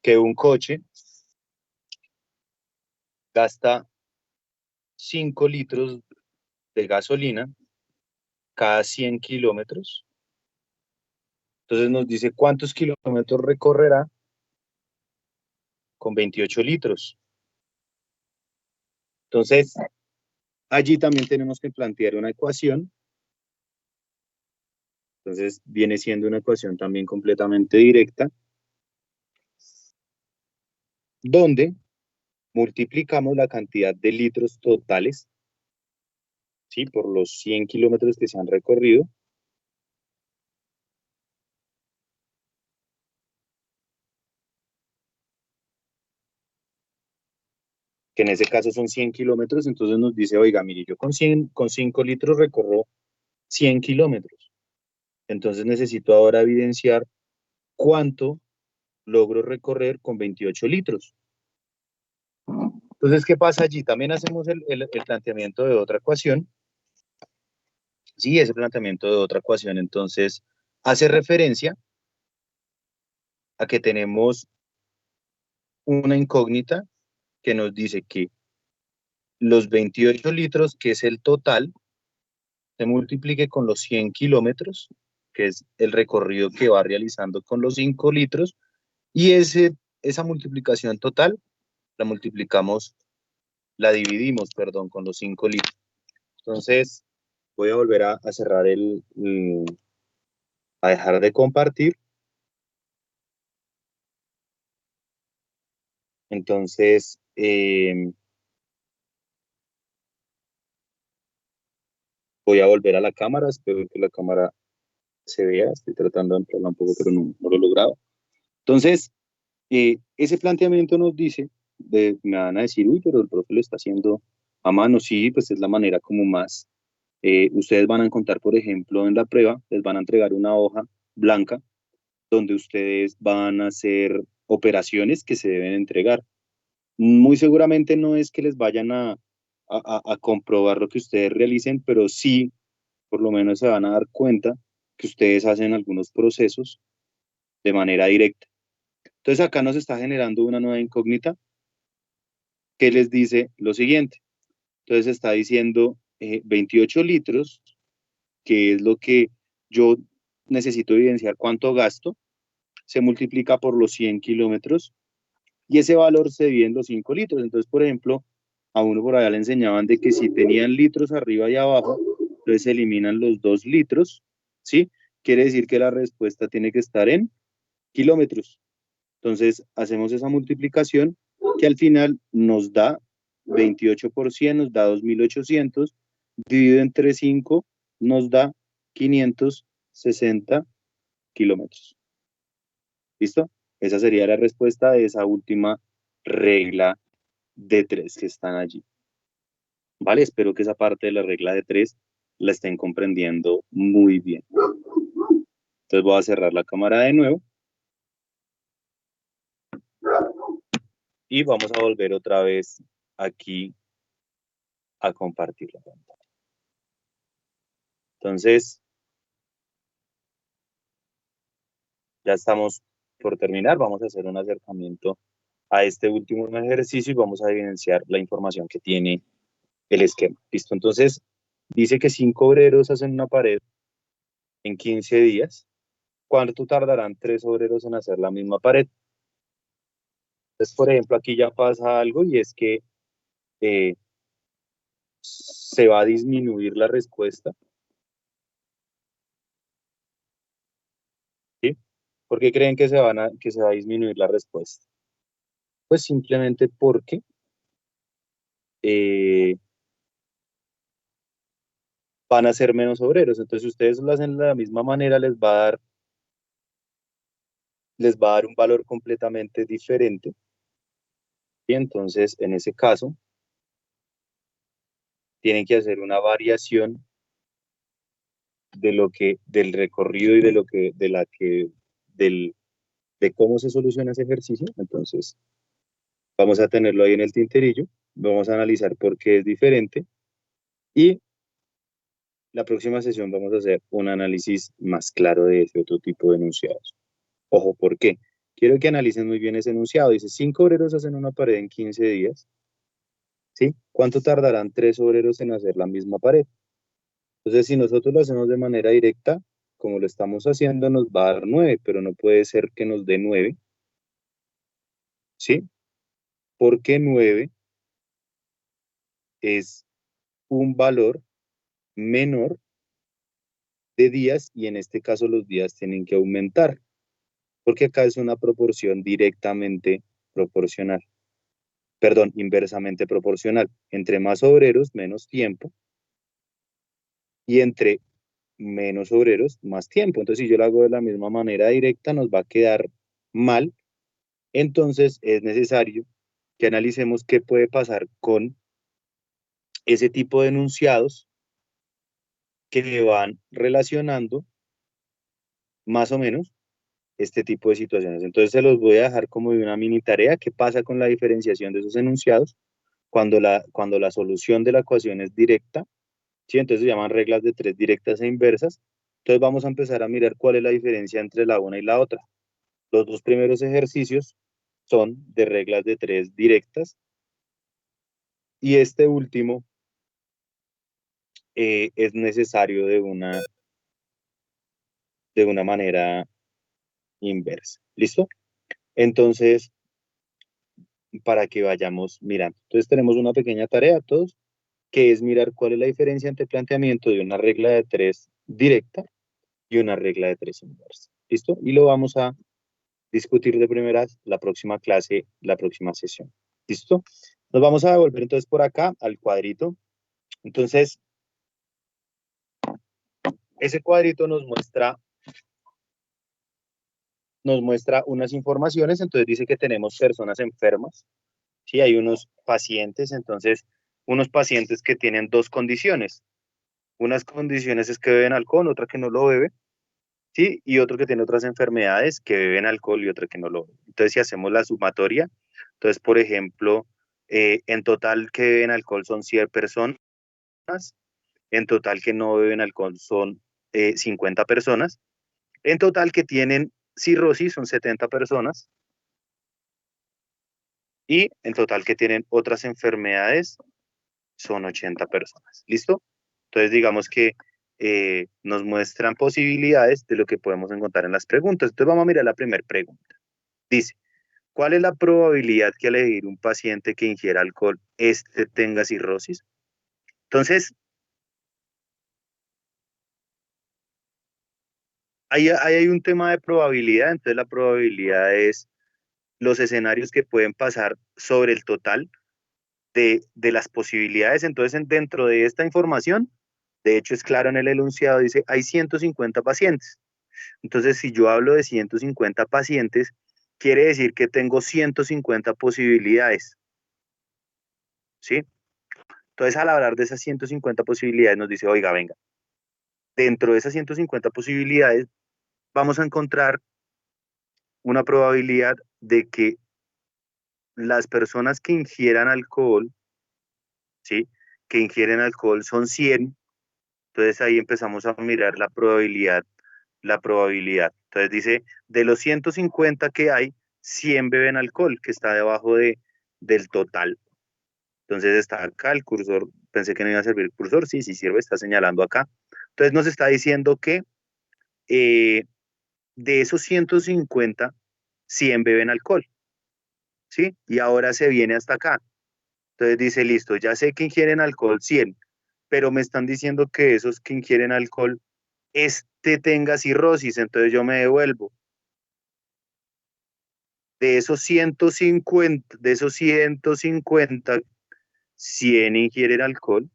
que un coche gasta 5 litros de gasolina cada 100 kilómetros. Entonces nos dice cuántos kilómetros recorrerá con 28 litros. Entonces, allí también tenemos que plantear una ecuación. Entonces, viene siendo una ecuación también completamente directa, donde multiplicamos la cantidad de litros totales, ¿sí?, por los 100 kilómetros que se han recorrido, que en ese caso son 100 kilómetros. Entonces nos dice, oiga, mire, yo con 5 litros recorro 100 kilómetros. Entonces necesito ahora evidenciar cuánto logro recorrer con 28 litros. Entonces, ¿qué pasa allí? También hacemos el planteamiento de otra ecuación. Sí, ese planteamiento de otra ecuación, entonces, hace referencia a que tenemos una incógnita que nos dice que los 28 litros, que es el total, se multiplique con los 100 kilómetros, que es el recorrido que va realizando con los 5 litros, y esa multiplicación total la multiplicamos, la dividimos, perdón, con los 5 litros. Entonces, voy a volver a cerrar a dejar de compartir. Entonces, voy a volver a la cámara, espero que la cámara se vea, estoy tratando de ampliarla un poco, pero no lo he logrado. Entonces, ese planteamiento nos dice, me van a decir, uy, pero el profe lo está haciendo A mano, sí, pues es la manera como más. Ustedes van a encontrar, por ejemplo, en la prueba, les van a entregar una hoja blanca donde ustedes van a hacer operaciones que se deben entregar. Muy seguramente no es que les vayan a comprobar lo que ustedes realicen, pero sí, por lo menos se van a dar cuenta que ustedes hacen algunos procesos de manera directa. Entonces acá nos está generando una nueva incógnita que les dice lo siguiente. Entonces está diciendo 28 litros, que es lo que yo necesito evidenciar cuánto gasto, se multiplica por los 100 kilómetros y ese valor se divide en los 5 litros. Entonces, por ejemplo, a uno por allá le enseñaban de que si tenían litros arriba y abajo, entonces se eliminan los 2 litros, ¿sí? Quiere decir que la respuesta tiene que estar en kilómetros. Entonces, hacemos esa multiplicación que al final nos da 28 por 100, nos da 2.800, dividido entre 5, nos da 560 kilómetros. ¿Listo? Esa sería la respuesta de esa última regla de 3 que están allí. ¿Vale? Espero que esa parte de la regla de 3 la estén comprendiendo muy bien. Entonces voy a cerrar la cámara de nuevo. Y vamos a volver otra vez aquí a compartir la pantalla. Entonces, ya estamos por terminar. Vamos a hacer un acercamiento a este último ejercicio y vamos a evidenciar la información que tiene el esquema. ¿Listo? Entonces, dice que 5 obreros hacen una pared en 15 días. ¿Cuánto tardarán 3 obreros en hacer la misma pared? Entonces, por ejemplo, aquí ya pasa algo y es que se va a disminuir la respuesta. ¿Sí? ¿Por qué creen que se va a disminuir la respuesta? Pues simplemente porque van a ser menos obreros. Entonces, si ustedes lo hacen de la misma manera, les va a dar un valor completamente diferente. Y entonces, en ese caso, tienen que hacer una variación del recorrido y de cómo se soluciona ese ejercicio. Entonces, vamos a tenerlo ahí en el tinterillo, vamos a analizar por qué es diferente y la próxima sesión vamos a hacer un análisis más claro de ese otro tipo de enunciados. Ojo, ¿por qué? Quiero que analicen muy bien ese enunciado. Dice, 5 obreros hacen una pared en 15 días. ¿Sí? ¿Cuánto tardarán 3 obreros en hacer la misma pared? Entonces, si nosotros lo hacemos de manera directa, como lo estamos haciendo, nos va a dar 9, pero no puede ser que nos dé 9. ¿Sí? Porque 9 es un valor menor de días y en este caso los días tienen que aumentar, porque acá es una proporción directamente proporcional. Perdón, inversamente proporcional. Entre más obreros, menos tiempo, y entre menos obreros, más tiempo. Entonces, si yo lo hago de la misma manera directa, nos va a quedar mal. Entonces, es necesario que analicemos qué puede pasar con ese tipo de enunciados que van relacionando más o menos este tipo de situaciones. Entonces, se los voy a dejar como de una mini tarea. ¿Qué pasa con la diferenciación de esos enunciados cuando la solución de la ecuación es directa? ¿Sí? Entonces se llaman reglas de 3 directas e inversas. Entonces vamos a empezar a mirar cuál es la diferencia entre la una y la otra. Los dos primeros ejercicios son de reglas de 3 directas y este último es necesario de una manera inversa. ¿Listo? Entonces, para que vayamos mirando. Entonces tenemos una pequeña tarea todos, que es mirar cuál es la diferencia entre el planteamiento de una regla de 3 directa y una regla de 3 inversa. ¿Listo? Y lo vamos a discutir de primeras la próxima clase, la próxima sesión. ¿Listo? Nos vamos a devolver entonces por acá al cuadrito. Entonces, ese cuadrito nos muestra unas informaciones. Entonces dice que tenemos personas enfermas. Sí, hay unos pacientes. Entonces, unos pacientes que tienen dos condiciones. Unas condiciones es que beben alcohol, otra que no lo bebe, ¿sí? Y otro que tiene otras enfermedades que beben alcohol y otra que no lo bebe. Entonces, si hacemos la sumatoria, entonces, por ejemplo, en total que beben alcohol son 100 personas, en total que no beben alcohol son 50 personas, en total que tienen cirrosis son 70 personas y en total que tienen otras enfermedades son 80 personas. ¿Listo? Entonces, digamos que nos muestran posibilidades de lo que podemos encontrar en las preguntas. Entonces, vamos a mirar la primera pregunta. Dice, ¿cuál es la probabilidad que al elegir un paciente que ingiera alcohol, este tenga cirrosis? Entonces, ahí hay un tema de probabilidad. Entonces, la probabilidad es los escenarios que pueden pasar sobre el total de las posibilidades. Entonces, dentro de esta información, de hecho es claro en el enunciado, dice, hay 150 pacientes. Entonces, si yo hablo de 150 pacientes, quiere decir que tengo 150 posibilidades, ¿sí? Entonces, al hablar de esas 150 posibilidades, nos dice, oiga, venga, dentro de esas 150 posibilidades, vamos a encontrar una probabilidad de que las personas que ingieran alcohol, ¿sí? Que ingieren alcohol son 100. Entonces ahí empezamos a mirar la probabilidad. Entonces dice, de los 150 que hay, 100 beben alcohol, que está debajo del total. Entonces está acá el cursor, pensé que no iba a servir el cursor, sí, sí sirve, está señalando acá. Entonces nos está diciendo que eh, de esos 150, 100 beben alcohol, ¿sí? Y ahora se viene hasta acá. Entonces dice, listo, ya sé que ingieren alcohol 100, pero me están diciendo que esos que ingieren alcohol tenga cirrosis, entonces yo me devuelvo. De esos 150, 100 ingieren alcohol,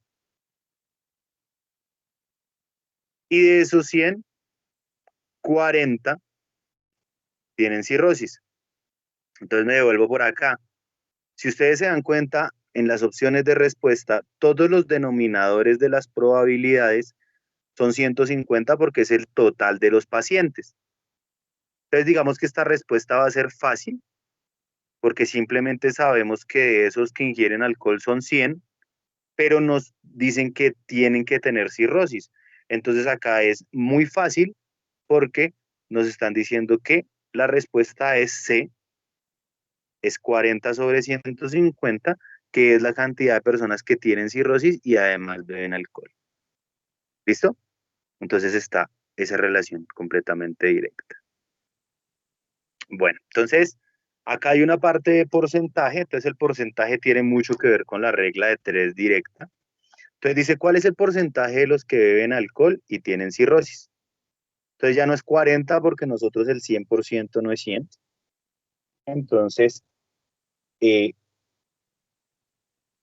y de esos 100, 40 tienen cirrosis. Entonces me devuelvo por acá. Si ustedes se dan cuenta, en las opciones de respuesta, todos los denominadores de las probabilidades son 150 porque es el total de los pacientes. Entonces digamos que esta respuesta va a ser fácil porque simplemente sabemos que de esos que ingieren alcohol son 100, pero nos dicen que tienen que tener cirrosis. Entonces acá es muy fácil porque nos están diciendo que la respuesta es C, es 40 sobre 150, que es la cantidad de personas que tienen cirrosis y además beben alcohol. ¿Listo? Entonces está esa relación completamente directa. Bueno, entonces acá hay una parte de porcentaje, entonces el porcentaje tiene mucho que ver con la regla de 3 directa. Entonces dice, ¿cuál es el porcentaje de los que beben alcohol y tienen cirrosis? Entonces ya no es 40 porque nosotros el 100% no es 100. Entonces, eh,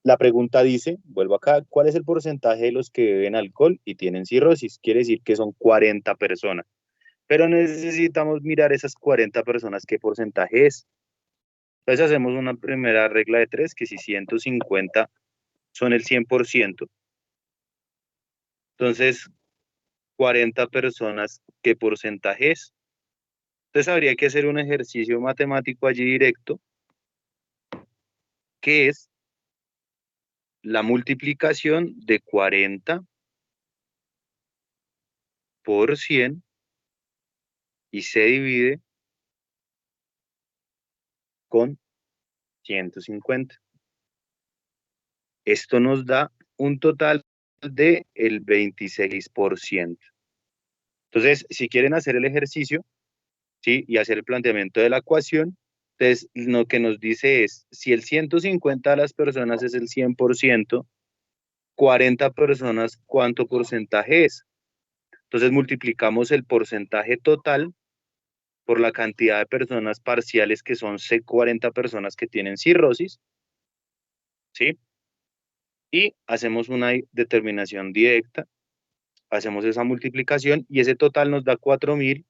la pregunta dice, vuelvo acá, ¿cuál es el porcentaje de los que beben alcohol y tienen cirrosis? Quiere decir que son 40 personas. Pero necesitamos mirar esas 40 personas, ¿qué porcentaje es? Entonces hacemos una primera regla de 3, que si 150 son el 100%, entonces 40 personas, ¿qué porcentaje es? Entonces habría que hacer un ejercicio matemático allí directo, que es la multiplicación de 40 por 100 y se divide con 150. Esto nos da un total de el 26%. Entonces, si quieren hacer el ejercicio, ¿sí? Y hacer el planteamiento de la ecuación, entonces lo que nos dice es, si el 150 de las personas es el 100%, 40 personas, ¿cuánto porcentaje es? Entonces multiplicamos el porcentaje total por la cantidad de personas parciales, que son 40 personas que tienen cirrosis, ¿sí? Y hacemos una determinación directa, hacemos esa multiplicación y ese total nos da 4.000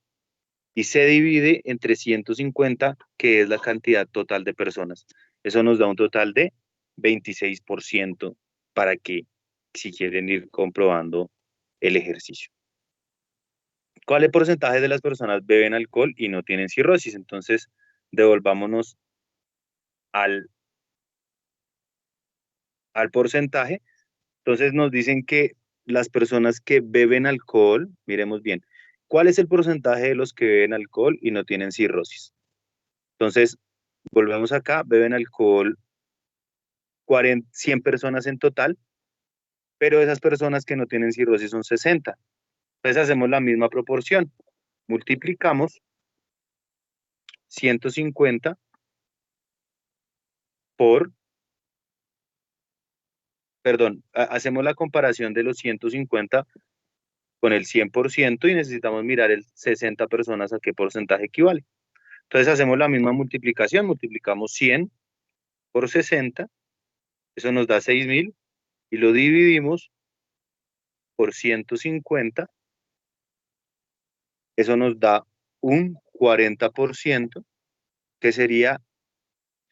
y se divide entre 150, que es la cantidad total de personas. Eso nos da un total de 26%. para que si quieren ir comprobando el ejercicio. ¿Cuál es el porcentaje de las personas beben alcohol y no tienen cirrosis? Entonces, devolvámonos al, al porcentaje. Entonces nos dicen que las personas que beben alcohol, miremos bien, ¿cuál es el porcentaje de los que beben alcohol y no tienen cirrosis? Entonces, volvemos acá, beben alcohol 100 personas en total, pero esas personas que no tienen cirrosis son 60. Entonces hacemos la misma proporción, multiplicamos 150 por, perdón, hacemos la comparación de los 150 con el 100% y necesitamos mirar el 60 personas a qué porcentaje equivale. Entonces hacemos la misma multiplicación, multiplicamos 100 por 60, eso nos da 6.000 y lo dividimos por 150, eso nos da un 40%, que sería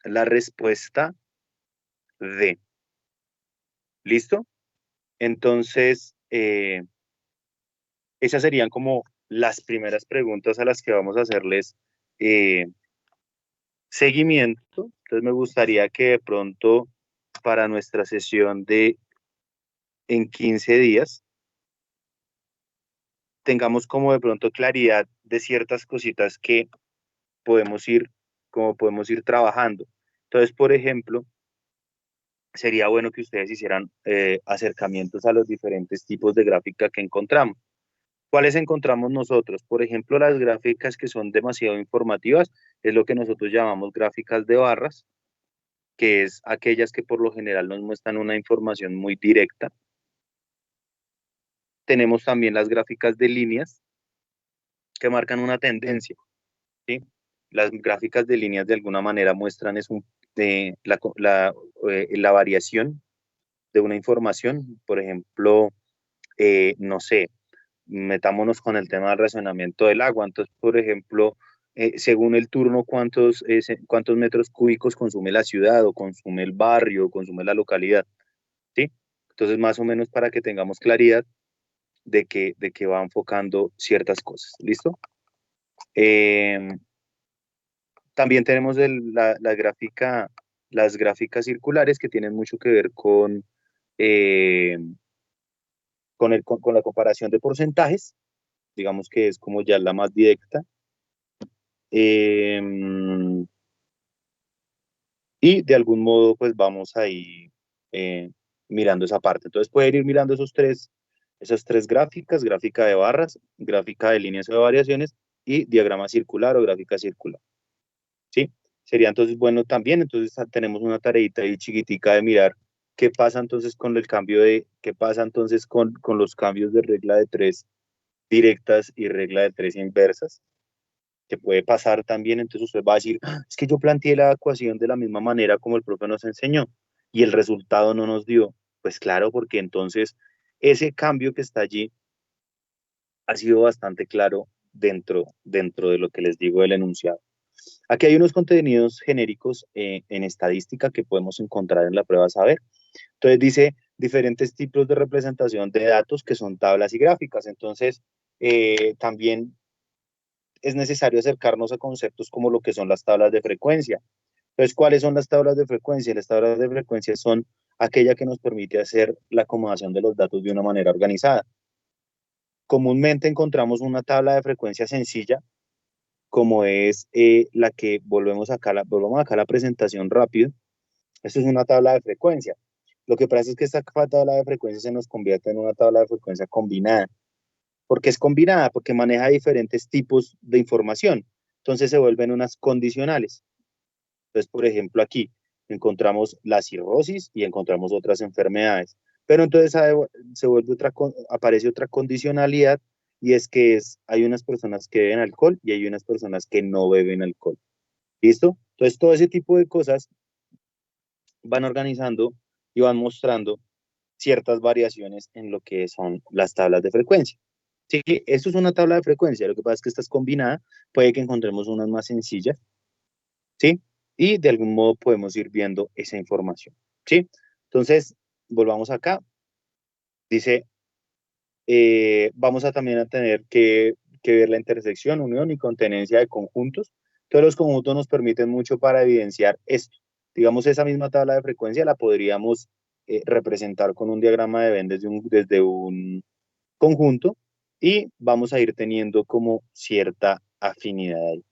la respuesta D. ¿Listo? Entonces, esas serían como las primeras preguntas a las que vamos a hacerles eh, seguimiento. Entonces, me gustaría que de pronto para nuestra sesión de en 15 días tengamos como de pronto claridad de ciertas cositas que podemos ir, como podemos ir trabajando. Entonces, por ejemplo, sería bueno que ustedes hicieran acercamientos a los diferentes tipos de gráfica que encontramos. ¿Cuáles encontramos nosotros? Por ejemplo, las gráficas que son demasiado informativas es lo que nosotros llamamos gráficas de barras, que es aquellas que por lo general nos muestran una información muy directa. Tenemos también las gráficas de líneas que marcan una tendencia, ¿sí? Las gráficas de líneas de alguna manera muestran la variación de una información. Por ejemplo, no sé, metámonos con el tema del racionamiento del agua. Entonces, por ejemplo, según el turno, cuántos metros cúbicos consume la ciudad o consume el barrio o consume la localidad, ¿sí? Entonces, más o menos para que tengamos claridad de que va enfocando ciertas cosas, ¿listo? Eh, También tenemos las gráficas circulares que tienen mucho que ver eh, con la comparación de porcentajes, digamos que es como ya la más directa. Eh, y de algún modo, pues vamos a ir mirando esa parte. Entonces, pueden ir mirando esas tres gráficas: gráfica de barras, gráfica de líneas o de variaciones y diagrama circular o gráfica circular. ¿Sí? Sería entonces bueno también, entonces tenemos una tareita ahí chiquitica de mirar qué pasa entonces con el cambio qué pasa entonces con los cambios de regla de tres directas y regla de tres inversas, que puede pasar también. Entonces usted va a decir, "Ah, es que yo planteé la ecuación de la misma manera como el profe nos enseñó y el resultado no nos dio". Pues claro, porque entonces ese cambio que está allí ha sido bastante claro dentro de lo que les digo del enunciado. Aquí hay unos contenidos genéricos en estadística que podemos encontrar en la prueba Saber. Entonces dice diferentes tipos de representación de datos que son tablas y gráficas. Entonces también es necesario acercarnos a conceptos como lo que son las tablas de frecuencia. Entonces, ¿cuáles son las tablas de frecuencia? Las tablas de frecuencia son aquella que nos permite hacer la acomodación de los datos de una manera organizada. Comúnmente encontramos una tabla de frecuencia sencilla, como es la que volvemos acá a la presentación rápido. Esto es una tabla de frecuencia. Lo que pasa es que esta tabla de frecuencia se nos convierte en una tabla de frecuencia combinada. ¿Por qué es combinada? Porque maneja diferentes tipos de información. Entonces se vuelven unas condicionales. Entonces, por ejemplo, aquí encontramos la cirrosis y encontramos otras enfermedades. Pero entonces se vuelve aparece otra condicionalidad, y es que hay unas personas que beben alcohol y hay unas personas que no beben alcohol. ¿Listo? Entonces, todo ese tipo de cosas van organizando y van mostrando ciertas variaciones en lo que son las tablas de frecuencia. Sí, esto es una tabla de frecuencia, lo que pasa es que esta es combinada, puede que encontremos unas más sencillas, ¿sí? Y de algún modo podemos ir viendo esa información, ¿sí? Entonces, volvamos acá, dice, vamos a también a tener que ver la intersección, unión y contenencia de conjuntos. Todos los conjuntos nos permiten mucho para evidenciar esto. Digamos, esa misma tabla de frecuencia la podríamos representar con un diagrama de Venn desde un conjunto y vamos a ir teniendo como cierta afinidad ahí.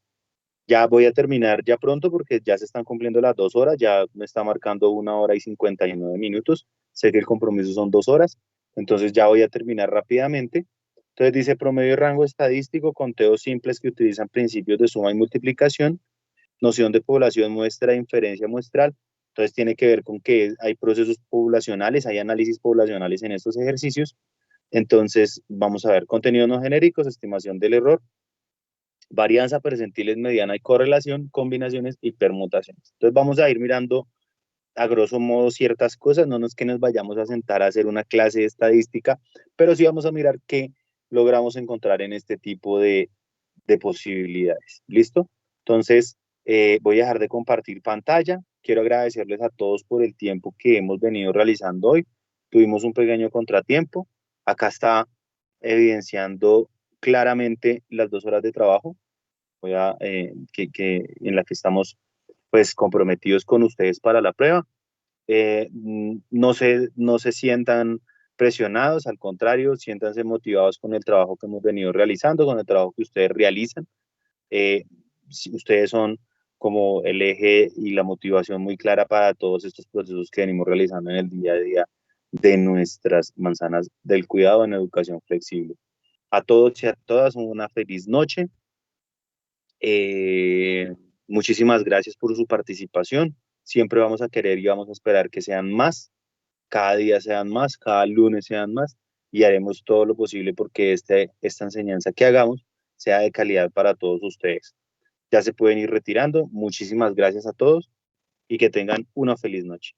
Ya voy a terminar ya pronto porque ya se están cumpliendo las 2 horas, ya me está marcando 1 hora y 59 minutos. Sé que el compromiso son 2 horas, entonces ya voy a terminar rápidamente. Entonces dice promedio y rango estadístico, conteos simples que utilizan principios de suma y multiplicación, noción de población muestra e inferencia muestral. Entonces tiene que ver con que hay procesos poblacionales, hay análisis poblacionales en estos ejercicios. Entonces vamos a ver contenidos no genéricos, estimación del error, varianza, percentiles, mediana y correlación, combinaciones y permutaciones. Entonces vamos a ir mirando a grosso modo ciertas cosas, no es que nos vayamos a sentar a hacer una clase de estadística, pero sí vamos a mirar qué logramos encontrar en este tipo de posibilidades. ¿Listo? Entonces voy a dejar de compartir pantalla. Quiero agradecerles a todos por el tiempo que hemos venido realizando hoy. Tuvimos un pequeño contratiempo. Acá está evidenciando claramente las 2 horas de trabajo en la que estamos pues comprometidos con ustedes para la prueba. No se sientan presionados, al contrario, siéntanse motivados con el trabajo que hemos venido realizando, con el trabajo que ustedes realizan. Si ustedes son como el eje y la motivación muy clara para todos estos procesos que venimos realizando en el día a día de nuestras manzanas del cuidado en educación flexible. A todos y a todas una feliz noche. Eh, Muchísimas gracias por su participación. Siempre vamos a querer y vamos a esperar que sean más, cada día sean más, cada lunes sean más y haremos todo lo posible porque esta enseñanza que hagamos sea de calidad para todos ustedes. Ya se pueden ir retirando. Muchísimas gracias a todos y que tengan una feliz noche.